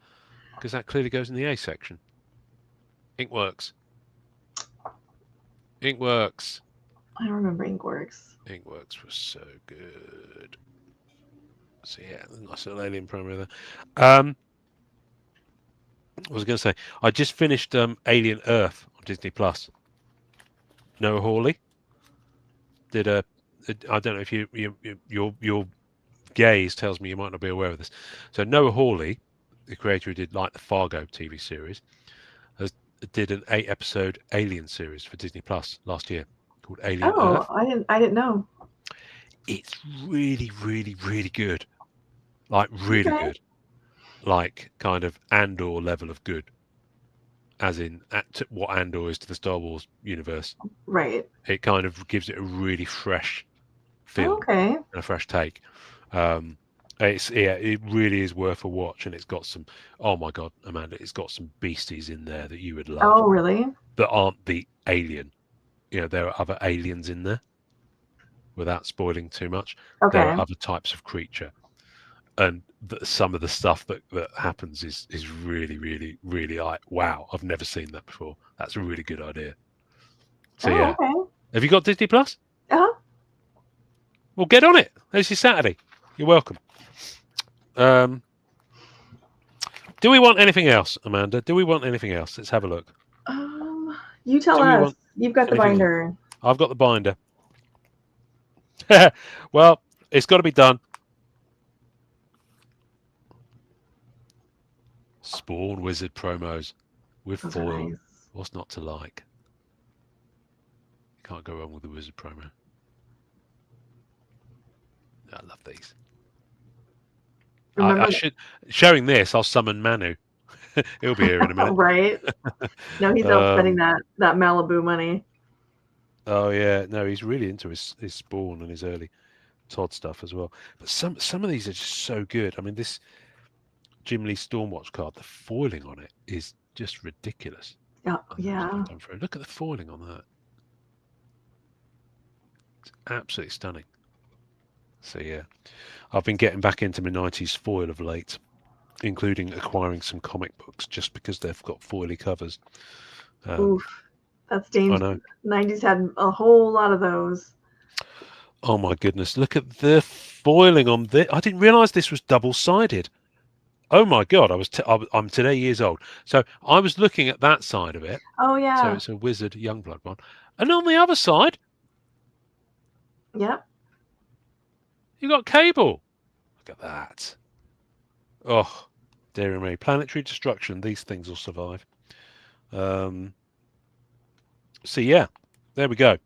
Speaker 1: because that clearly goes in the A section. Inkworks. Inkworks.
Speaker 2: I don't remember Inkworks.
Speaker 1: Inkworks was so good. So yeah, nice little Alien promo there. I was going to say, I just finished Alien Earth on Disney Plus. Noah Hawley did a. I don't know if your gaze tells me you might not be aware of this. So Noah Hawley, the creator who did like the Fargo TV series, did an 8-episode Alien series for Disney Plus last year called Alien Earth.
Speaker 2: I didn't know.
Speaker 1: It's really, really, really good. Like really good. Like kind of Andor level of good. As in what Andor is to the Star Wars universe.
Speaker 2: Right.
Speaker 1: It kind of gives it a really fresh feel and a fresh take. It really is worth a watch, and it's got some. Oh my God, Amanda! It's got some beasties in there that you would love.
Speaker 2: Oh, really?
Speaker 1: That aren't the alien. You know, there are other aliens in there. Without spoiling too much, there are other types of creature, and some of the stuff that happens is really, really, really like wow! I've never seen that before. That's a really good idea. So yeah, have you got Disney Plus? Well, get on it. There's your Saturday. You're welcome. Do we want anything else, Amanda? Do we want anything else? Let's have a look.
Speaker 2: You tell us. You've got the binder.
Speaker 1: I've got the binder. Well, it's got to be done. Spawn Wizard promos with foil. Nice. What's not to like? You can't go wrong with the Wizard promo. I love these. I should sharing this. I'll summon Manu. He'll be here in a minute.
Speaker 2: Right? No, he's not spending that Malibu money.
Speaker 1: Oh yeah, no, he's really into his Spawn and his early Todd stuff as well. But some of these are just so good. I mean, this Jim Lee Stormwatch card, the foiling on it is just ridiculous.
Speaker 2: Oh,
Speaker 1: And those
Speaker 2: yeah.
Speaker 1: I've done through. Look at the foiling on that. It's absolutely stunning. So yeah, I've been getting back into my 90s foil of late, including acquiring some comic books just because they've got foily covers.
Speaker 2: Oof. That's
Speaker 1: I
Speaker 2: dangerous.
Speaker 1: know.
Speaker 2: 90s had a whole lot of those.
Speaker 1: Oh my goodness, look at the foiling on this. I didn't realize this was double-sided. Oh my God, I'm today years old. So I was looking at that side of it.
Speaker 2: Oh,
Speaker 1: So
Speaker 2: yeah.
Speaker 1: it's a Wizard Youngblood one. And on the other side,
Speaker 2: Yep.
Speaker 1: you got Cable. Look at that. Oh, dear me. Planetary destruction. These things will survive. So yeah, there we go.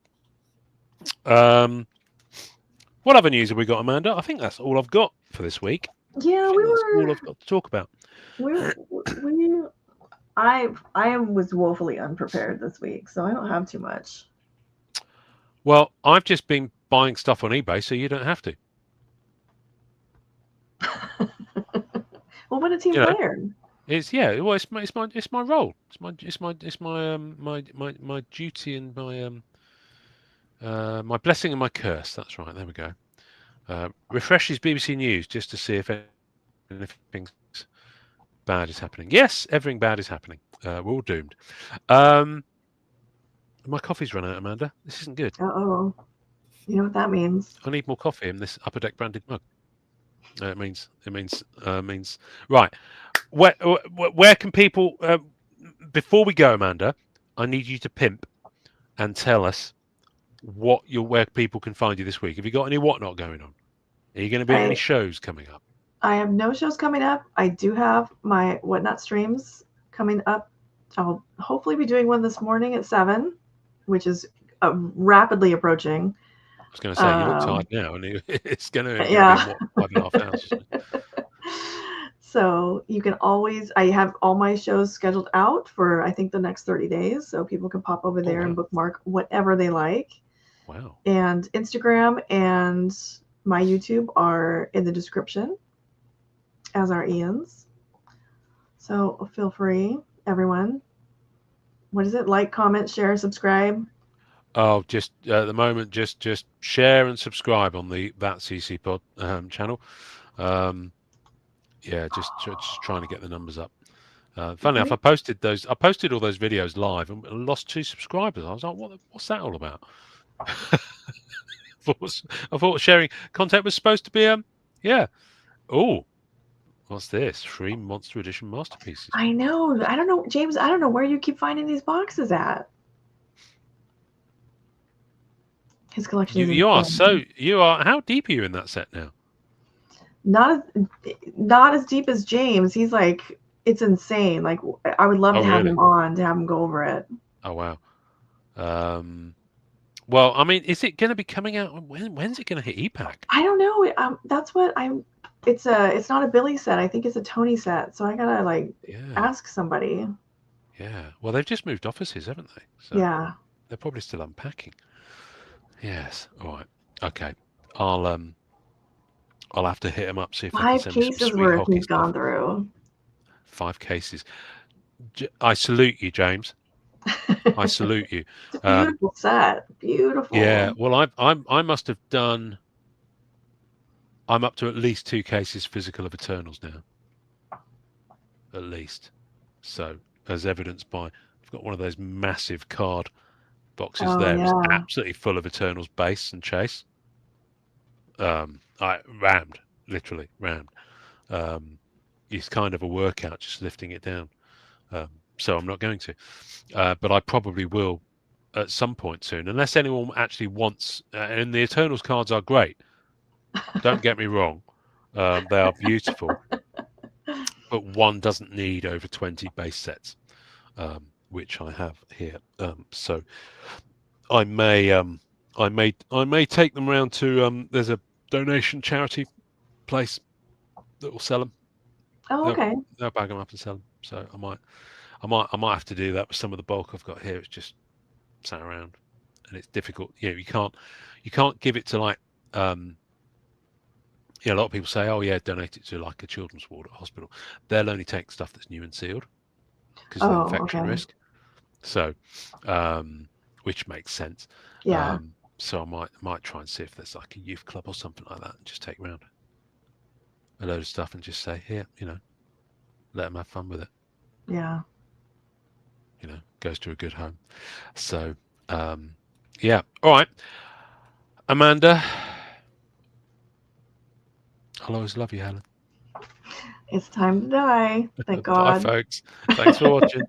Speaker 1: What other news have we got, Amanda? I think that's all I've got for this week.
Speaker 2: Yeah,
Speaker 1: I think that's all I've got to talk about.
Speaker 2: I was woefully unprepared this week, so I don't have too much.
Speaker 1: Well, I've just been buying stuff on eBay, so you don't have to.
Speaker 2: Well, what a team player!
Speaker 1: It's my role. It's my duty and my blessing and my curse. That's right. There we go. Refresh his BBC News just to see if anything bad is happening. Yes, everything bad is happening. We're all doomed. My coffee's run out, Amanda. This isn't good.
Speaker 2: Uh-oh. You know what that means?
Speaker 1: I need more coffee in this Upper Deck branded mug. It means right. Where can people? Before we go, Amanda, I need you to pimp and tell us where people can find you this week. Have you got any whatnot going on? Are you going to be at any shows coming up?
Speaker 2: I have no shows coming up. I do have my whatnot streams coming up. I'll hopefully be doing one this morning at 7, which is rapidly approaching.
Speaker 1: I was going to say, you look tired now, and it's going to be
Speaker 2: yeah.
Speaker 1: 5.5 hours.
Speaker 2: So you can always, I have all my shows scheduled out for, I think, the next 30 days. So people can pop over there and bookmark whatever they like.
Speaker 1: Wow.
Speaker 2: And Instagram and my YouTube are in the description, as are Ian's. So feel free, everyone. What is it? Like, comment, share, subscribe.
Speaker 1: Oh, just at the moment, just share and subscribe on the That TCCPod channel. Yeah, just trying to get the numbers up. Funny enough, I posted all those videos live and lost 2 subscribers. I was like, what's that all about? I thought sharing content was supposed to be yeah. Oh, what's this? 3 Monster Edition masterpieces.
Speaker 2: I know. I don't know, James. I don't know where you keep finding these boxes at. His collection.
Speaker 1: You are. How deep are you in that set now?
Speaker 2: Not as deep as James. He's like, it's insane. Like, I would love to have him on to have him go over it.
Speaker 1: Oh wow. Well, I mean, is it going to be coming out? When's it going to hit EPAC?
Speaker 2: I don't know. That's what I'm. It's not a Billy set. I think it's a Tony set. So I gotta ask somebody.
Speaker 1: Yeah. Well, they've just moved offices, haven't they? So
Speaker 2: yeah.
Speaker 1: They're probably still unpacking. Yes. All right. Okay. I'll have to hit him up, see if
Speaker 2: 5
Speaker 1: I can send me some
Speaker 2: cases
Speaker 1: sweet
Speaker 2: worth
Speaker 1: hockey
Speaker 2: he's
Speaker 1: stuff.
Speaker 2: gone through.
Speaker 1: 5 cases. I salute you, James. I salute you.
Speaker 2: It's a beautiful set. Beautiful.
Speaker 1: Yeah. Well, I must have done. I'm up to at least 2 cases physical of Eternals now. At least. So, as evidenced by, I've got one of those massive card boxes there.
Speaker 2: Yeah.
Speaker 1: It's absolutely full of Eternals base and chase. I rammed, literally rammed. It's kind of a workout just lifting it down. So I'm not going to. But I probably will at some point soon, unless anyone actually wants. And the Eternals cards are great. Don't get me wrong. They are beautiful. But one doesn't need over 20 base sets, which I have here. So I may take them around to there's a donation charity place that will sell them.
Speaker 2: Oh, okay.
Speaker 1: They'll bag them up and sell them. So I might have to do that with some of the bulk I've got here. It's just sat around. and it's difficult. You can't give it to like a lot of people say, oh yeah, donate it to like a children's ward at a hospital. They'll only take stuff that's new and sealed because of the infection risk. So, which makes sense.
Speaker 2: Yeah.
Speaker 1: So I might try and see if there's like a youth club or something like that, and just take around a load of stuff and just say, here, let them have fun with it.
Speaker 2: Yeah.
Speaker 1: Goes to a good home. So, yeah. All right, Amanda. I'll always love you, Helen.
Speaker 2: It's time to die. Thank God.
Speaker 1: Bye, folks. Thanks for watching.